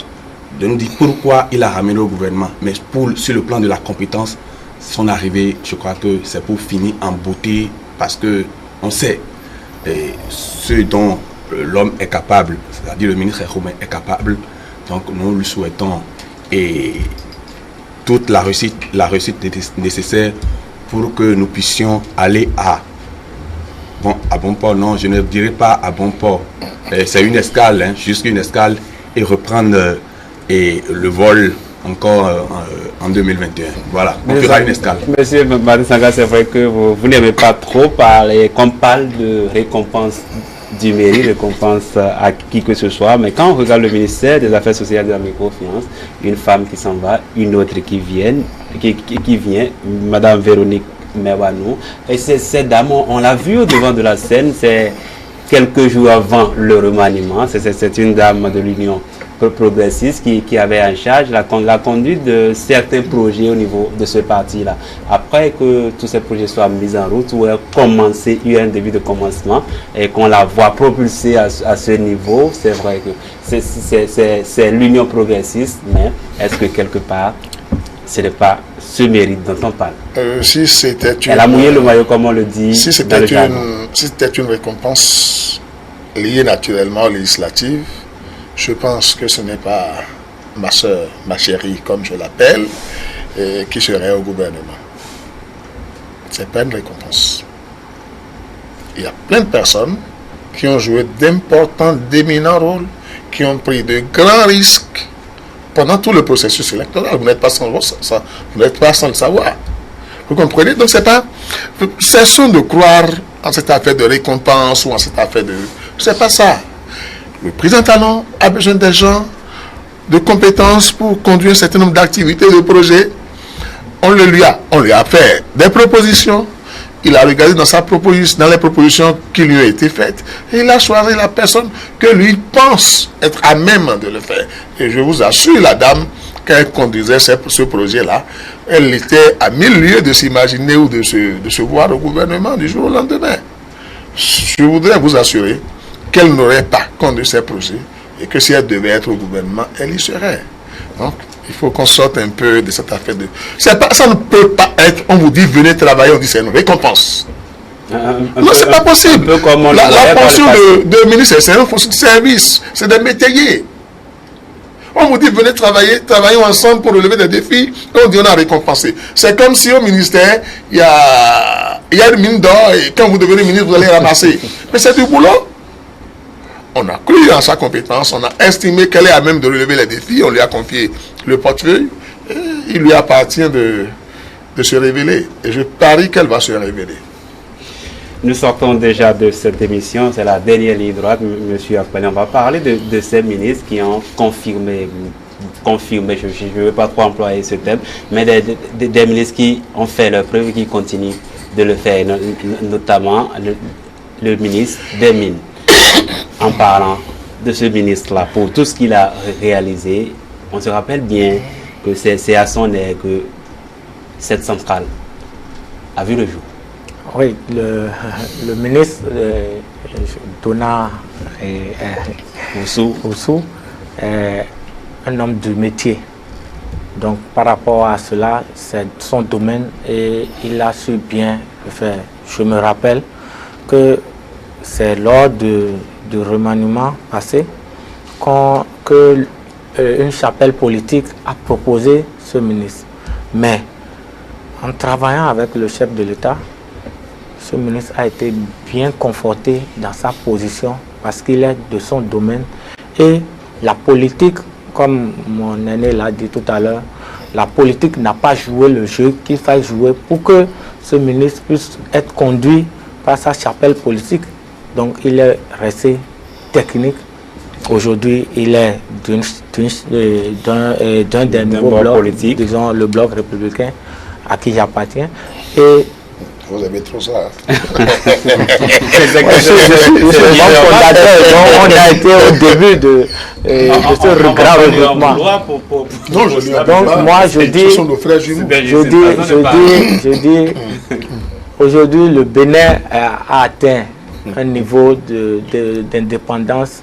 de nous dire pourquoi il a ramené au gouvernement. Mais sur le plan de la compétence, son arrivée, je crois que c'est pour finir en beauté, parce que on sait ce dont l'homme est capable, c'est-à-dire le ministre Khékhoumé est capable. Donc nous lui souhaitons toute la réussite nécessaire pour que nous puissions aller à bon port. Non, je ne dirais pas à bon port. C'est une escale, hein, juste une escale, et reprendre le vol encore en 2021. Voilà, on fera une escale. Monsieur Madi Sanga, c'est vrai que vous n'aimez pas trop parler, qu'on parle de récompense du mairie, récompense à qui que ce soit, mais quand on regarde le ministère des Affaires sociales et de la microfinance, une femme qui s'en va, une autre qui vient, Madame Véronique Mewanou, et cette dame, on l'a vu au devant de la scène, c'est quelques jours avant le remaniement, c'est une dame de l'Union progressiste qui avait en charge la conduite de certains projets au niveau de ce parti-là. Après que tous ces projets soient mis en route, ou il y a eu un début de commencement et qu'on la voit propulser à ce niveau, c'est vrai que c'est l'Union progressiste, mais est-ce que quelque part, ce n'est pas ce mérite dont on parle? Si c'était Elle a mouillé le maillot, comme on le dit. Si c'était une récompense liée naturellement aux législatives, je pense que ce n'est pas ma soeur, ma chérie, comme je l'appelle, qui serait au gouvernement. Ce n'est pas une récompense. Il y a plein de personnes qui ont joué d'importants, d'éminents rôles, qui ont pris de grands risques pendant tout le processus électoral. Vous n'êtes pas sans le savoir. Vous comprenez? Donc c'est pas... Cessons de croire en cette affaire de récompense ou en cette affaire de... C'est pas ça. Le président Talon a besoin des gens de compétences pour conduire un certain nombre d'activités, de projets. On lui a fait des propositions. Il a regardé dans les propositions qui lui ont été faites. Et il a choisi la personne que lui pense être à même de le faire. Et je vous assure, la dame, quand elle conduisait ce projet-là, elle était à 1000 lieues de s'imaginer ou de se voir au gouvernement du jour au lendemain. Je voudrais vous assurer qu'elle n'aurait pas conduit ces projets et que si elle devait être au gouvernement, elle y serait. Donc, il faut qu'on sorte un peu de cette affaire de... Ça ne peut pas être, on vous dit venez travailler, on dit c'est une récompense. Non, c'est pas possible. La fonction de ministre, c'est une fonction de service, c'est des métayers. On vous dit venez travailler, travaillons ensemble pour relever des défis, et on dit on a récompensé. C'est comme si au ministère, il y a une mine d'or et quand vous devenez ministre, vous allez ramasser. Mais c'est du boulot. On a cru en sa compétence, on a estimé qu'elle est à même de relever les défis, on lui a confié le portefeuille, et il lui appartient de se révéler. Et je parie qu'elle va se révéler. Nous sortons déjà de cette émission, c'est la dernière ligne droite, monsieur Akpali. On va parler de ces ministres qui ont confirmé, je ne veux pas trop employer ce terme, mais des ministres qui ont fait leur preuve et qui continuent de le faire, notamment le ministre des Mines. En parlant de ce ministre-là, pour tout ce qu'il a réalisé, on se rappelle bien que c'est à son air que cette centrale a vu le jour. Oui, le ministre Dona Oussou est un homme du métier. Donc par rapport à cela, c'est son domaine et il a su bien le faire. Je me rappelle que c'est lors du remaniement passé que une chapelle politique a proposé ce ministre. Mais en travaillant avec le chef de l'État, ce ministre a été bien conforté dans sa position parce qu'il est de son domaine. Et la politique, comme mon aîné l'a dit tout à l'heure, la politique n'a pas joué le jeu qu'il fallait jouer pour que ce ministre puisse être conduit par sa chapelle politique. Donc il est resté technique. Aujourd'hui, il est d'un des nouveaux blocs politiques, disons le bloc républicain à qui j'appartiens. Et vous aimez trop ça. Je suis membre fondateur, donc on a été au début de ce regret regroupement. Donc moi je dis, aujourd'hui le Bénin a atteint un niveau d'indépendance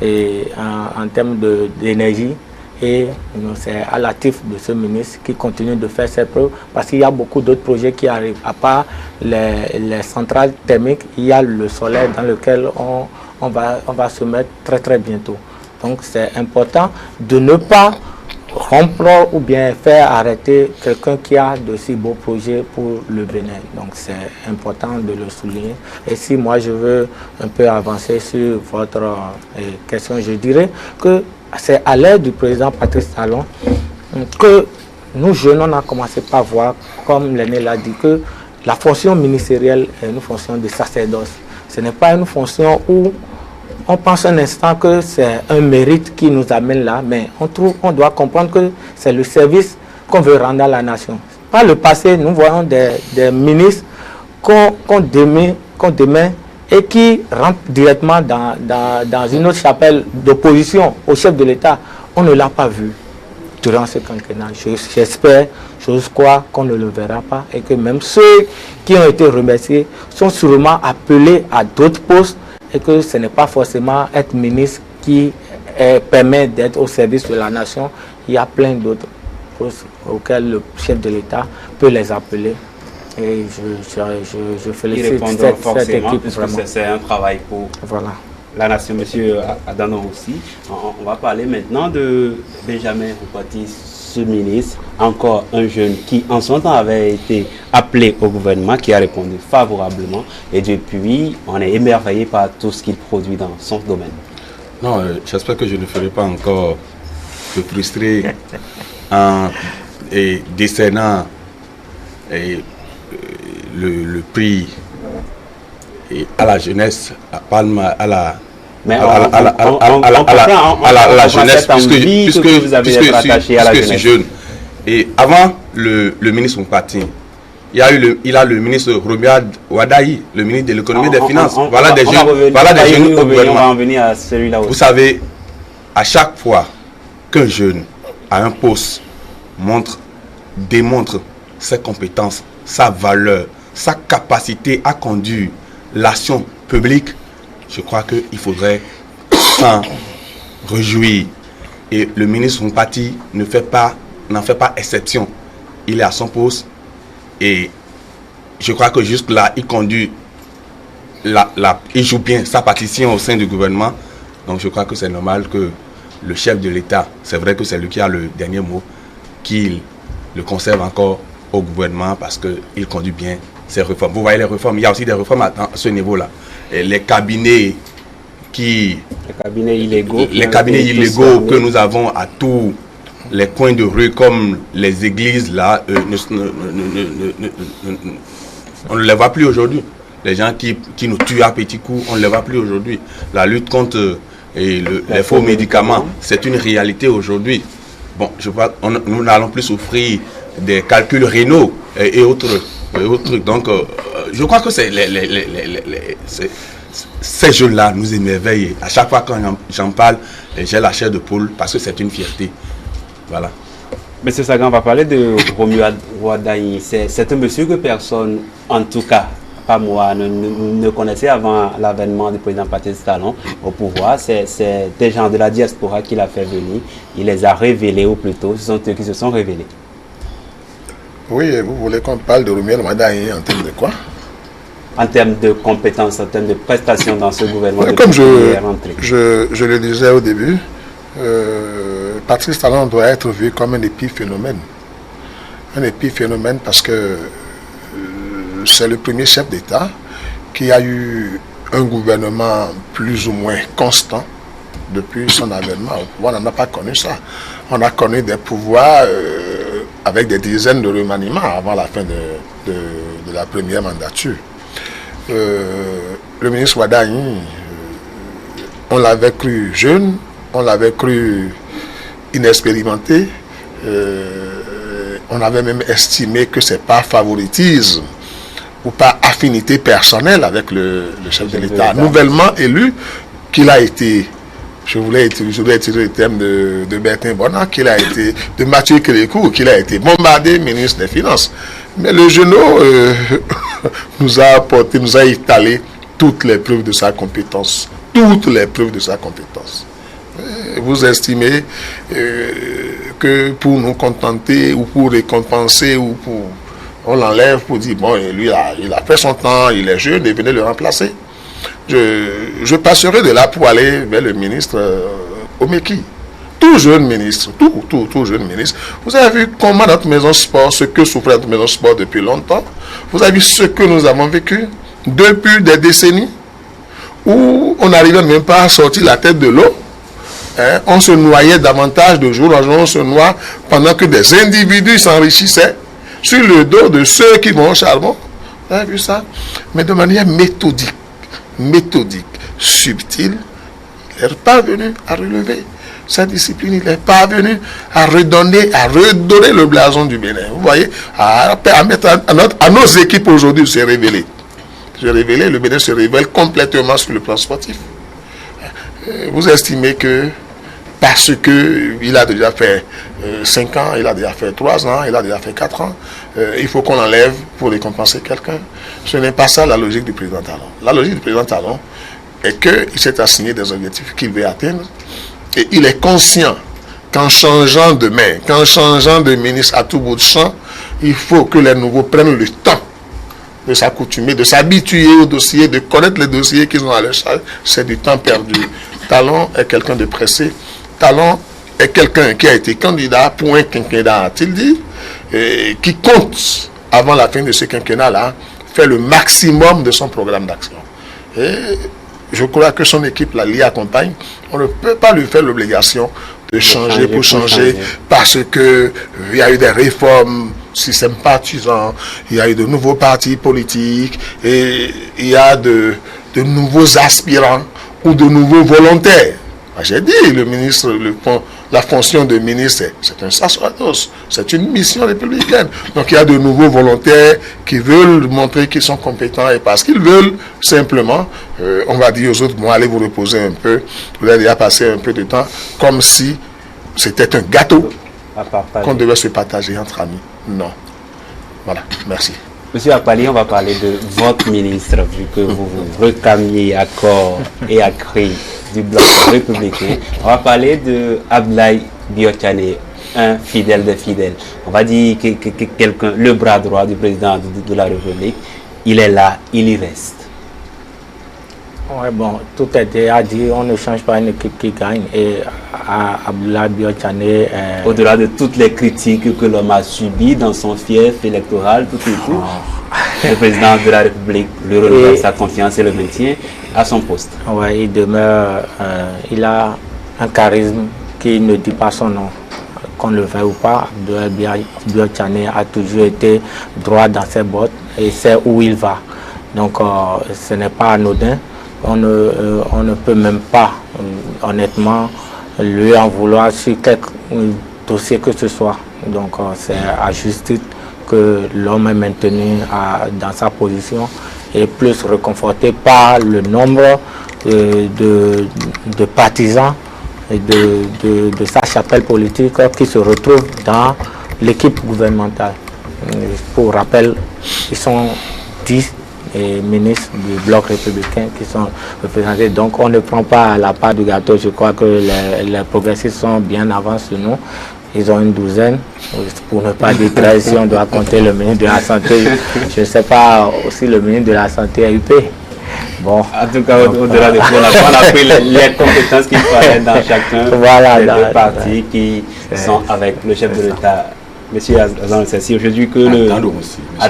en termes d'énergie. Et c'est à l'actif de ce ministre qui continue de faire ses preuves parce qu'il y a beaucoup d'autres projets qui arrivent. À part les centrales thermiques, il y a le solaire dans lequel on va se mettre très très bientôt. Donc c'est important de ne pas rompre ou bien faire arrêter quelqu'un qui a de si beaux projets pour le Bénin. Donc c'est important de le souligner. Et si moi je veux un peu avancer sur votre question, je dirais que c'est à l'ère du président Patrice Talon que nous jeunes, on a commencé par voir, comme l'aîné l'a dit, que la fonction ministérielle est une fonction de sacerdoce. Ce n'est pas une fonction où on pense un instant que c'est un mérite qui nous amène là, mais on doit comprendre que c'est le service qu'on veut rendre à la nation. Par le passé, nous voyons des ministres qu'on démet et qui rentrent directement dans une autre chapelle d'opposition au chef de l'État. On ne l'a pas vu durant ce quinquennat. J'espère, j'ose croire qu'on ne le verra pas et que même ceux qui ont été remerciés sont sûrement appelés à d'autres postes et que ce n'est pas forcément être ministre qui permet d'être au service de la nation. Il y a plein d'autres postes auxquels le chef de l'État peut les appeler. Et je félicite cette équipe. C'est un travail pour la nation. Monsieur Adano aussi. On va parler maintenant de Benjamin Roukwati, ce ministre, encore un jeune qui en son temps avait été appelé au gouvernement, qui a répondu favorablement. Et depuis, on est émerveillé par tout ce qu'il produit dans son domaine. Non, j'espère que je ne ferai pas encore me frustrer en décernant le prix à la jeunesse, à la jeunesse, puisque je suis jeune. Et avant le ministre Roukwati, il a le ministre Romuald Wadayi, le ministre de l'économie et des finances. Voilà des jeunes au gouvernement. Vous savez, à chaque fois qu'un jeune à un poste démontre ses compétences, sa valeur, sa capacité à conduire l'action publique, je crois qu'il faudrait s'en réjouir. Et le ministre Roukwati n'en fait pas exception. Il est à son poste et je crois que jusque-là, il conduit, il joue bien sa partition au sein du gouvernement. Donc je crois que c'est normal que le chef de l'État, c'est vrai que c'est lui qui a le dernier mot, qu'il le conserve encore au gouvernement parce qu'il conduit bien ces réformes. Vous voyez les réformes, il y a aussi des réformes à ce niveau-là. Les cabinets illégaux que nous avons à tous les coins de rue comme les églises là, on ne les voit plus aujourd'hui. Les gens qui nous tuent à petits coups, on ne les voit plus aujourd'hui. La lutte contre les faux médicaments, c'est une réalité aujourd'hui. Bon, je crois nous n'allons plus souffrir des calculs rénaux et autres trucs. Donc, je crois que ces jeunes-là nous émerveillent. À chaque fois quand j'en parle, j'ai la chair de poule parce que c'est une fierté. Voilà. Monsieur Sagan, on va parler de Romuald Wadayi. C'est un monsieur que personne, en tout cas, pas moi, ne connaissait avant l'avènement du président Patrice Talon au pouvoir. C'est des gens de la diaspora qui l'a fait venir. Il les a révélés ou plutôt, ce sont eux qui se sont révélés. Oui, vous voulez qu'on parle de Romuald Wadayi en termes de quoi? En termes de compétences, en termes de prestations dans ce gouvernement. Comme je le disais au début, Patrice Talon doit être vu comme un épiphénomène. Un épiphénomène parce que c'est le premier chef d'État qui a eu un gouvernement plus ou moins constant depuis son avènement. On n'en a pas connu ça. On a connu des pouvoirs avec des dizaines de remaniements avant la fin de la première mandature. Le ministre Wadayi, on l'avait cru jeune, on l'avait cru inexpérimenté, on avait même estimé que c'est par favoritisme ou par affinité personnelle avec le chef de l'État nouvellement élu, qu'il a été, je voulais utiliser le terme de Bertin Bonnat, qu'il a été, de Mathieu Kérékou, qu'il a été bombardé ministre des Finances. Mais le Genot nous a apporté, nous a étalé toutes les preuves de sa compétence. Toutes les preuves de sa compétence. Vous estimez que pour nous contenter ou pour récompenser ou pour... On l'enlève pour dire, bon, lui, il a fait son temps, il est jeune, et venez le remplacer. Je passerai de là pour aller vers le ministre Omeki. Tout jeune ministre, tout jeune ministre. Vous avez vu comment notre maison sport, ce que souffrait notre maison sport depuis longtemps. Vous avez vu ce que nous avons vécu depuis des décennies où on n'arrivait même pas à sortir la tête de l'eau. Hein? On se noyait davantage de jour en jour, on se noie pendant que des individus s'enrichissaient sur le dos de ceux qui vont au charbon. Vous avez vu ça? Mais de manière méthodique, subtile, il n'est pas venu à relever sa discipline, il n'est pas venu à redonner le blason du Bénin. Vous voyez, à nos équipes aujourd'hui se révéler. Le Bénin se révèle complètement sur le plan sportif. Vous estimez que parce qu'il a déjà fait 5 ans, il a déjà fait 3 ans, il a déjà fait 4 ans, il faut qu'on enlève pour récompenser quelqu'un. Ce n'est pas ça la logique du président Talon. La logique du président Talon est qu'il s'est assigné des objectifs qu'il veut atteindre et il est conscient qu'en changeant de main, qu'en changeant de ministre à tout bout de champ, il faut que les nouveaux prennent le temps de s'accoutumer, de s'habituer aux dossiers, de connaître les dossiers qu'ils ont à leur charge. C'est du temps perdu. Talon est quelqu'un de pressé. Talon est quelqu'un qui a été candidat pour un quinquennat, a-t-il dit, et qui compte, avant la fin de ce quinquennat-là, faire le maximum de son programme d'action. Et je crois que son équipe l'y accompagne. On ne peut pas lui faire l'obligation de changer pour changer, parce qu'il y a eu des réformes système partisan, il y a eu de nouveaux partis politiques, et il y a de nouveaux aspirants ou de nouveaux volontaires. J'ai dit, le ministre, la fonction de ministre, c'est un sacerdoce, c'est une mission républicaine. Donc il y a de nouveaux volontaires qui veulent montrer qu'ils sont compétents et parce qu'ils veulent simplement, on va dire aux autres, bon, allez vous reposer un peu, vous allez déjà passer un peu de temps, comme si c'était un gâteau qu'on devait se partager entre amis. Non. Voilà, merci. Monsieur Akpali, on va parler de votre ministre, vu que vous vous réclamiez à corps et à cri du bloc républicain. On va parler de Abdoulaye Biotchane, un fidèle des fidèles. On va dire que quelqu'un, le bras droit du président de la République, il est là, il y reste. Ouais, bon, tout est déjà dit, on ne change pas une équipe qui gagne. Et Abdoulaye Biotchane... Au-delà de toutes les critiques que l'homme a subies dans son fief électoral, tout et tout, le président de la République lui renouvelle sa confiance et le maintient à son poste. Oui, il demeure... il a un charisme qui ne dit pas son nom. Qu'on le veuille ou pas, Abdoulaye Biotchane a toujours été droit dans ses bottes et sait où il va. Donc, ce n'est pas anodin. On ne peut même pas, honnêtement, lui en vouloir sur quelque dossier que ce soit. Donc c'est à juste titre que l'homme est maintenu dans sa position et plus réconforté par le nombre de partisans et de sa chapelle politique qui se retrouvent dans l'équipe gouvernementale. Pour rappel, ils sont 10 et ministres du bloc républicain qui sont représentés. Donc on ne prend pas la part du gâteau. Je crois que les progressistes sont bien avant sur nous. Ils ont une douzaine, pour ne pas dire 13 si on doit compter le ministre de la Santé. Je ne sais pas si le ministre de la Santé est UP. Bon. En tout cas, au-delà de ça, on a pris les compétences qu'il fallait dans chacun des deux partis qui sont avec le chef de l'État. Monsieur Azan, c'est aujourd'hui que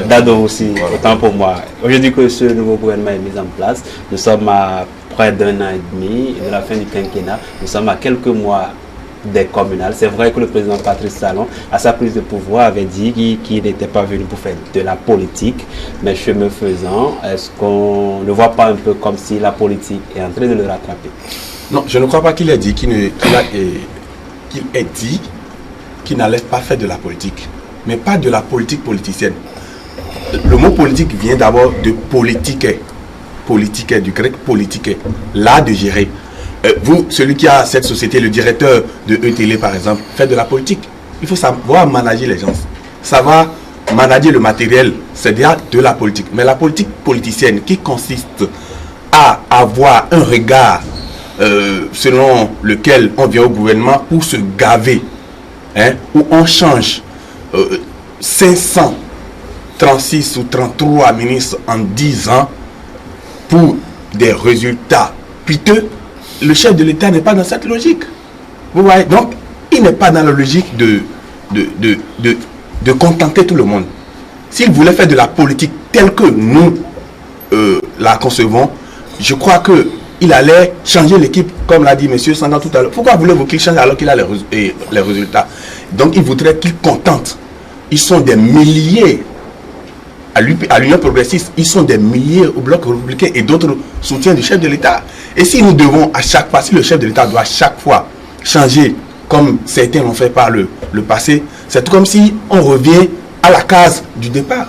Dado aussi, autant pour moi. Aujourd'hui que ce nouveau gouvernement est mis en place, nous sommes à près d'1 an et demi de la fin du quinquennat. Nous sommes à quelques mois des communales. C'est vrai que le président Patrice Talon, à sa prise de pouvoir, avait dit qu'il n'était pas venu pour faire de la politique, mais chemin faisant, est-ce qu'on ne voit pas un peu comme si la politique est en train de le rattraper? Non, je ne crois pas qu'il ait dit qu'il n'allait pas faire de la politique, mais pas de la politique politicienne. le mot politique vient d'abord de politique, du grec politique, l'art de gérer. Vous, celui qui a cette société, le directeur de ETL par exemple, fait de la politique. Il faut savoir manager les gens, savoir manager le matériel, c'est déjà de la politique. Mais la politique politicienne qui consiste à avoir un regard selon lequel on vient au gouvernement pour se gaver, où on change 536 ou 33 ministres en 10 ans pour des résultats piteux, le chef de l'État n'est pas dans cette logique. Vous voyez, donc il n'est pas dans la logique de contenter tout le monde. S'il voulait faire de la politique telle que nous la concevons, je crois qu'il allait changer l'équipe, comme l'a dit M. Sandan tout à l'heure. Pourquoi voulez-vous qu'il change alors qu'il a les résultats? Donc il voudrait qu'il contente. Ils sont des milliers à l'Union progressiste, ils sont des milliers au Bloc républicain et d'autres soutiens du chef de l'État. Et si nous devons à chaque fois, si le chef de l'État doit à chaque fois changer, comme certains l'ont fait par le passé, c'est comme si on revient à la case du départ.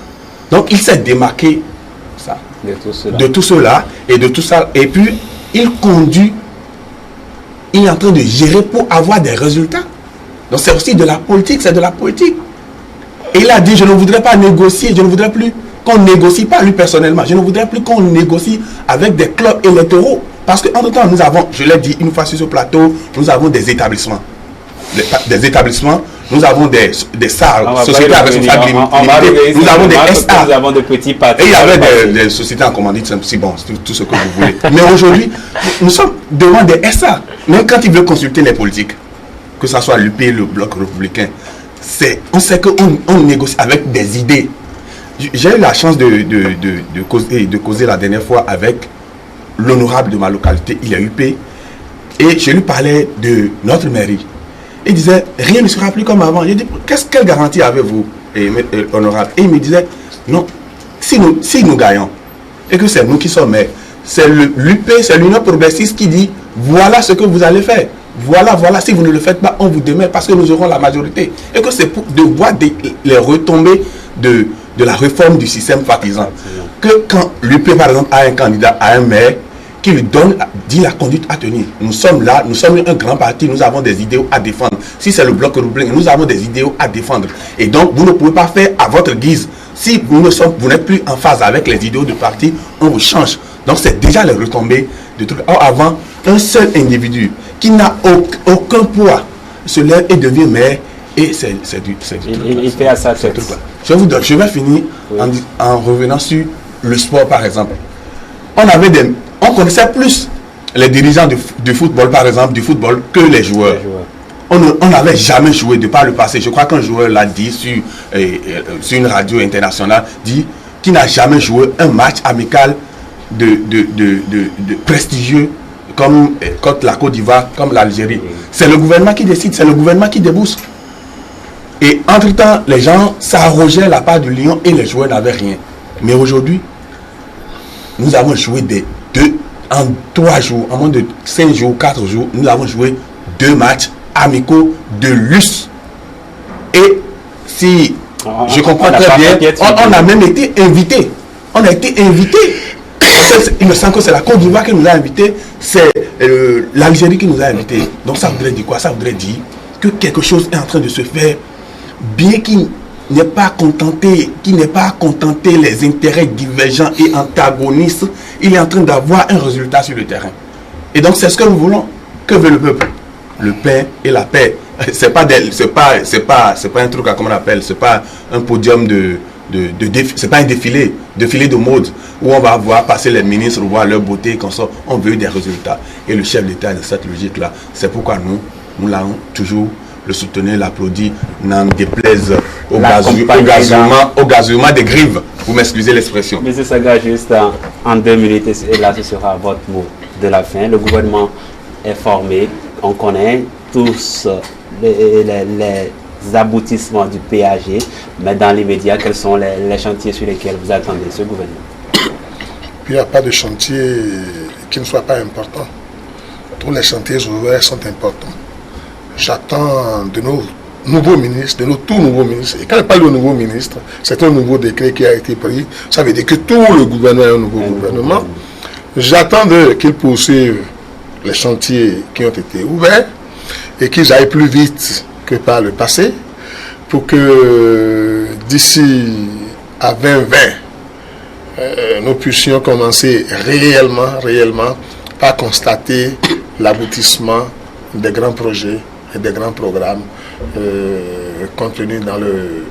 Donc il s'est démarqué ça, de tout cela et de tout ça. Et puis il conduit, il est en train de gérer pour avoir des résultats. Donc c'est aussi de la politique, c'est de la politique. Et il a dit, je ne voudrais pas négocier, je ne voudrais plus qu'on négocie, pas lui personnellement, je ne voudrais plus qu'on négocie avec des clubs électoraux. Parce qu'entre-temps, nous avons, je l'ai dit une fois sur ce plateau, nous avons des établissements. Nous avons des SAR, sociétés à responsabilité limitée, nous avons des SA. Nous avons des petits partis. Et il y avait des sociétés en commandite, c'est bon, c'est tout ce que vous voulez. Mais aujourd'hui, nous sommes devant des SA. Même quand ils veulent consulter les politiques, que ce soit l'UP, le Bloc républicain, on sait qu'on négocie avec des idées. J'ai eu la chance de causer la dernière fois avec l'honorable de ma localité, il est UP, et je lui parlais de notre mairie. Il disait, rien ne sera plus comme avant. J'ai dit, quelle garantie avez-vous, honorable? Et il me disait, non, si nous gagnons, et que c'est nous qui sommes maires, c'est l'UP, c'est l'Union progressiste qui dit, voilà ce que vous allez faire. Voilà, si vous ne le faites pas, on vous démet parce que nous aurons la majorité. Et que c'est pour de voir les retombées de la réforme du système partisan. Que quand l'UP, par exemple, a un candidat, a un maire, qui lui dit la conduite à tenir. Nous sommes là, nous sommes un grand parti, nous avons des idéaux à défendre. Si c'est le Bloc républicain, nous avons des idéaux à défendre. Et donc, vous ne pouvez pas faire à votre guise. Si vous n'êtes plus en phase avec les idéaux du parti, on vous change. Donc, c'est déjà les retombées de trucs. Or, avant, un seul individu qui n'a aucun poids se lève et devient maire. Et c'est du il fait à sa tête. Je vais finir en revenant sur le sport, par exemple. On connaissait plus les dirigeants du football, par exemple, que les joueurs. On n'avait jamais joué de par le passé. Je crois qu'un joueur l'a dit sur une radio internationale, dit qu'il n'a jamais joué un match amical de prestigieux comme contre la Côte d'Ivoire, comme l'Algérie. C'est le gouvernement qui décide, c'est le gouvernement qui débourse. Et entre-temps, les gens s'arrogeaient la part du lion et les joueurs n'avaient rien. Mais aujourd'hui, nous avons joué en 3 jours, en moins de 5 jours, 4 jours, nous avons joué 2 matchs amicaux de luxe. Et si je comprends très bien, on a même été invités. On a été invités. Il me semble que c'est la Côte d'Ivoire qui nous a invités, c'est l'Algérie qui nous a invités. Donc ça voudrait dire quoi? Ça voudrait dire que quelque chose est en train de se faire, bien qu'il n'ait pas contenté les intérêts divergents et antagonistes, il est en train d'avoir un résultat sur le terrain. Et donc c'est ce que nous voulons. Que veut le peuple? Le pain et la paix. C'est pas un truc à, comment on appelle, c'est pas un podium c'est pas un défilé de mode où on va voir passer les ministres, voir leur beauté, comme ça. On veut des résultats. Et le chef d'État est dans cette logique-là. C'est pourquoi nous l'avons toujours le soutenir, l'applaudir, n'en déplaise au gazouillement des grives. Vous m'excusez l'expression. Mais c'est ça, juste en 2 minutes, et là ce sera votre mot de la fin. Le gouvernement est formé, on connaît tous les aboutissements du PAG, mais dans l'immédiat, quels sont les chantiers sur lesquels vous attendez ce gouvernement? Il n'y a pas de chantier qui ne soit pas important. Tous les chantiers ouverts sont importants. J'attends de nos nouveaux ministres, de nos tout nouveaux ministres. Et quand je parle de nouveaux ministres, c'est un nouveau décret qui a été pris. Ça veut dire que tout le gouvernement est un nouveau gouvernement. J'attends qu'ils poursuivent les chantiers qui ont été ouverts et qu'ils aillent plus vite que par le passé pour que d'ici à 2020, nous puissions commencer réellement par constater l'aboutissement des grands projets et des grands programmes contenus dans le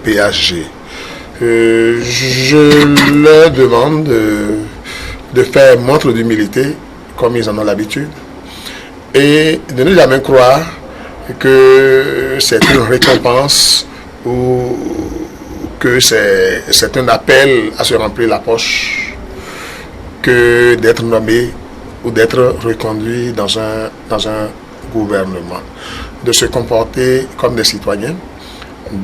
PHG. Je leur demande de faire montre d'humilité, comme ils en ont l'habitude, et de ne jamais croire que c'est une récompense ou que c'est un appel à se remplir la poche que d'être nommé ou d'être reconduit dans un gouvernement, de se comporter comme des citoyens,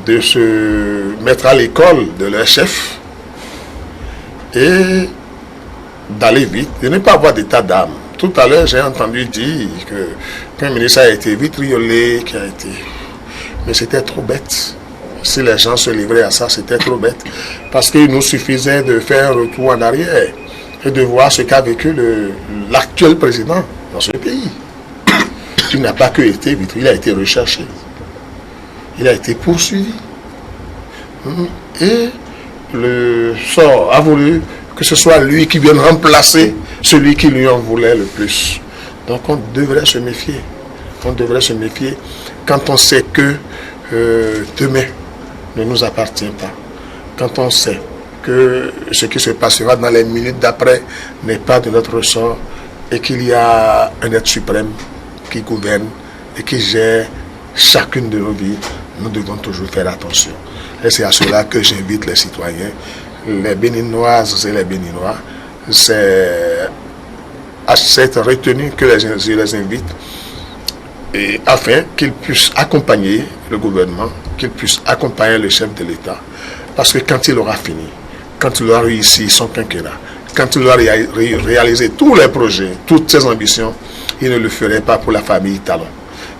de se mettre à l'école de leur chef et d'aller vite, de ne pas avoir d'état d'âme. Tout à l'heure, j'ai entendu dire qu'un ministre a été vitriolé, mais c'était trop bête. Si les gens se livraient à ça, c'était trop bête. Parce qu'il nous suffisait de faire un retour en arrière et de voir ce qu'a vécu l'actuel président dans ce pays. Il n'a pas que été vitriolé, il a été recherché. Il a été poursuivi. Et le sort a voulu que ce soit lui qui vienne remplacer celui qui lui en voulait le plus. Donc on devrait se méfier. On devrait se méfier quand on sait que demain ne nous appartient pas. Quand on sait que ce qui se passera dans les minutes d'après n'est pas de notre ressort et qu'il y a un être suprême qui gouverne et qui gère chacune de nos vies, nous devons toujours faire attention. Et c'est à cela que j'invite les citoyens, les Béninoises et les Béninois, c'est à cette retenue que je les invite, et afin qu'ils puissent accompagner le gouvernement, qu'ils puissent accompagner le chef de l'État. Parce que quand il aura fini, quand il aura réussi son quinquennat, quand il aura réalisé tous les projets, toutes ses ambitions, il ne le ferait pas pour la famille Talon.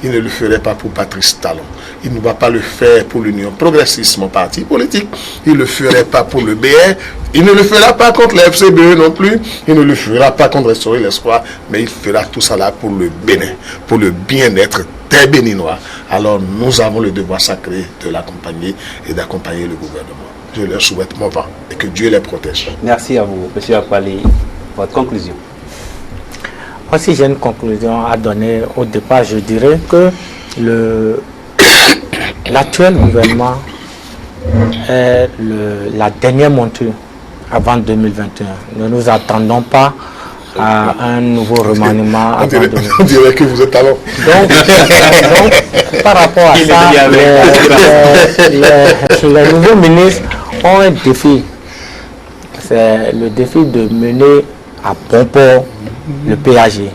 Il ne le ferait pas pour Patrice Talon. Il ne va pas le faire pour l'Union progressiste, mon parti politique. Il ne le ferait pas pour le BR. Il ne le fera pas contre la FCBE non plus. Il ne le fera pas contre Restaurer l'Espoir. Mais il fera tout ça là pour le Bénin, pour le bien-être des Béninois. Alors nous avons le devoir sacré de l'accompagner et d'accompagner le gouvernement. Je leur souhaite mon vent et que Dieu les protège. Merci à vous, M. Akwali. Votre conclusion? Moi, si j'ai une conclusion à donner au départ, je dirais que l'actuel gouvernement est la dernière monture avant 2021. Ne nous attendons pas à un nouveau remaniement. On dirait que vous êtes talent. Donc, par rapport à ça, les nouveaux ministres ont un défi. C'est le défi de mener à bon port le PHG.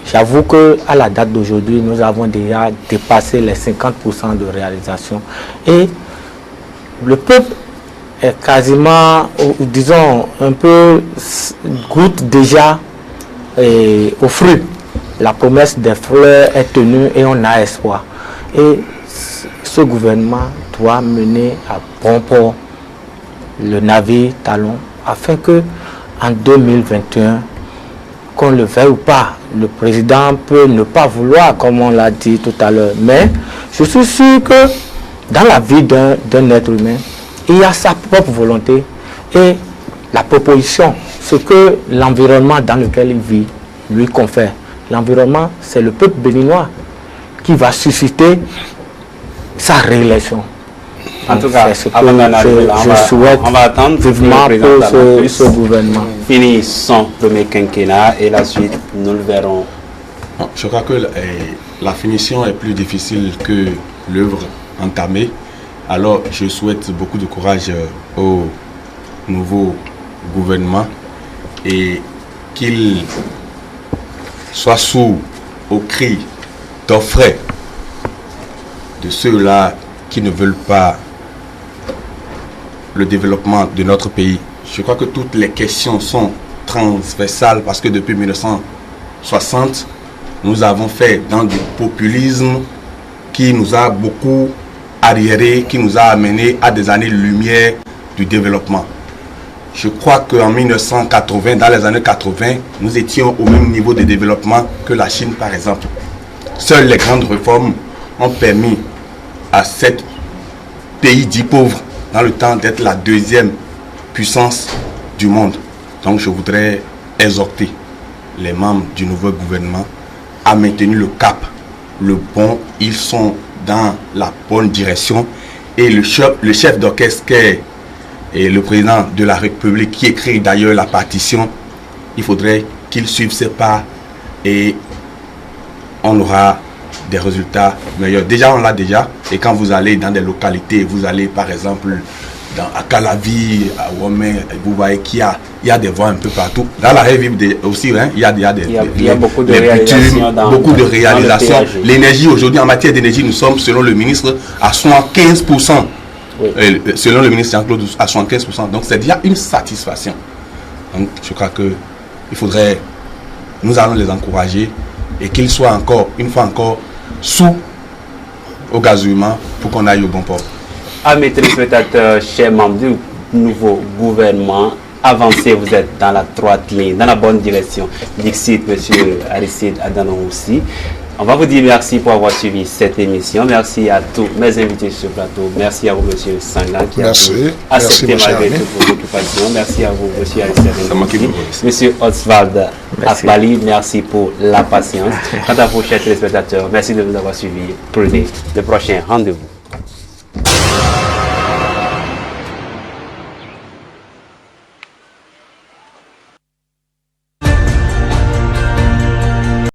J'avoue qu'à la date d'aujourd'hui, nous avons déjà dépassé les 50% de réalisation. Et le peuple est quasiment, disons, un peu goûte déjà au fruit. La promesse des fleurs est tenue et on a espoir. Et ce gouvernement doit mener à bon port le navire Talon afin que en 2021, qu'on le veuille ou pas, le président peut ne pas vouloir, comme on l'a dit tout à l'heure. Mais je suis sûr que dans la vie d'un être humain, il y a sa propre volonté et la proposition, ce que l'environnement dans lequel il vit lui confère. L'environnement, c'est le peuple béninois qui va susciter sa réélection. En tout cas, je souhaite on va attendre vivement pour ce gouvernement. Finissons le premier quinquennat et la suite, nous le verrons. Je crois que la finition est plus difficile que l'œuvre entamée. Alors, je souhaite beaucoup de courage au nouveau gouvernement et qu'il soit sourd aux cris d'orfraie de ceux-là qui ne veulent pas le développement de notre pays. Je crois que toutes les questions sont transversales parce que depuis 1960, nous avons fait dans du populisme qui nous a beaucoup arriéré, qui nous a amené à des années-lumière du développement. Je crois qu'en 1980, dans les années 80, nous étions au même niveau de développement que la Chine, par exemple. Seules les grandes réformes ont permis à cet pays dit pauvre, dans le temps, d'être la deuxième puissance du monde. Donc je voudrais exhorter les membres du nouveau gouvernement à maintenir le cap, le bon. Ils sont dans la bonne direction. Et le chef d'orchestre et le président de la République, qui écrit d'ailleurs la partition, il faudrait qu'il suive ses pas et on aura des résultats meilleurs. Déjà, on l'a déjà. Et quand vous allez dans des localités, vous allez par exemple à Calavi, à Womé, vous voyez qu'il y a des voies un peu partout. Dans la région aussi, hein, il y a beaucoup de réalisations. Beaucoup de réalisations. L'énergie, aujourd'hui, en matière d'énergie, nous sommes, selon le ministre, à 75%. Oui. Selon le ministre Jean-Claude, à 75%. Donc c'est déjà une satisfaction. Donc je crois que il faudrait, nous allons les encourager et qu'ils soient encore, une fois encore, sous au gazouillement pour qu'on aille au bon port. À mes téléspectateurs, chers membres du nouveau gouvernement, avancez, vous êtes dans la droite ligne, dans la bonne direction. Dixit, monsieur Aristide Adanon aussi. On va vous dire merci pour avoir suivi cette émission. Merci à tous mes invités sur le plateau. Merci à vous, monsieur Sangha, qui a accepté malgré toute vos occupations. Merci à vous, monsieur Aristide. Monsieur Oswald Akbali, merci pour la patience. Quant à vous, chers téléspectateurs, merci de vous avoir suivis. Prenez le prochain rendez-vous.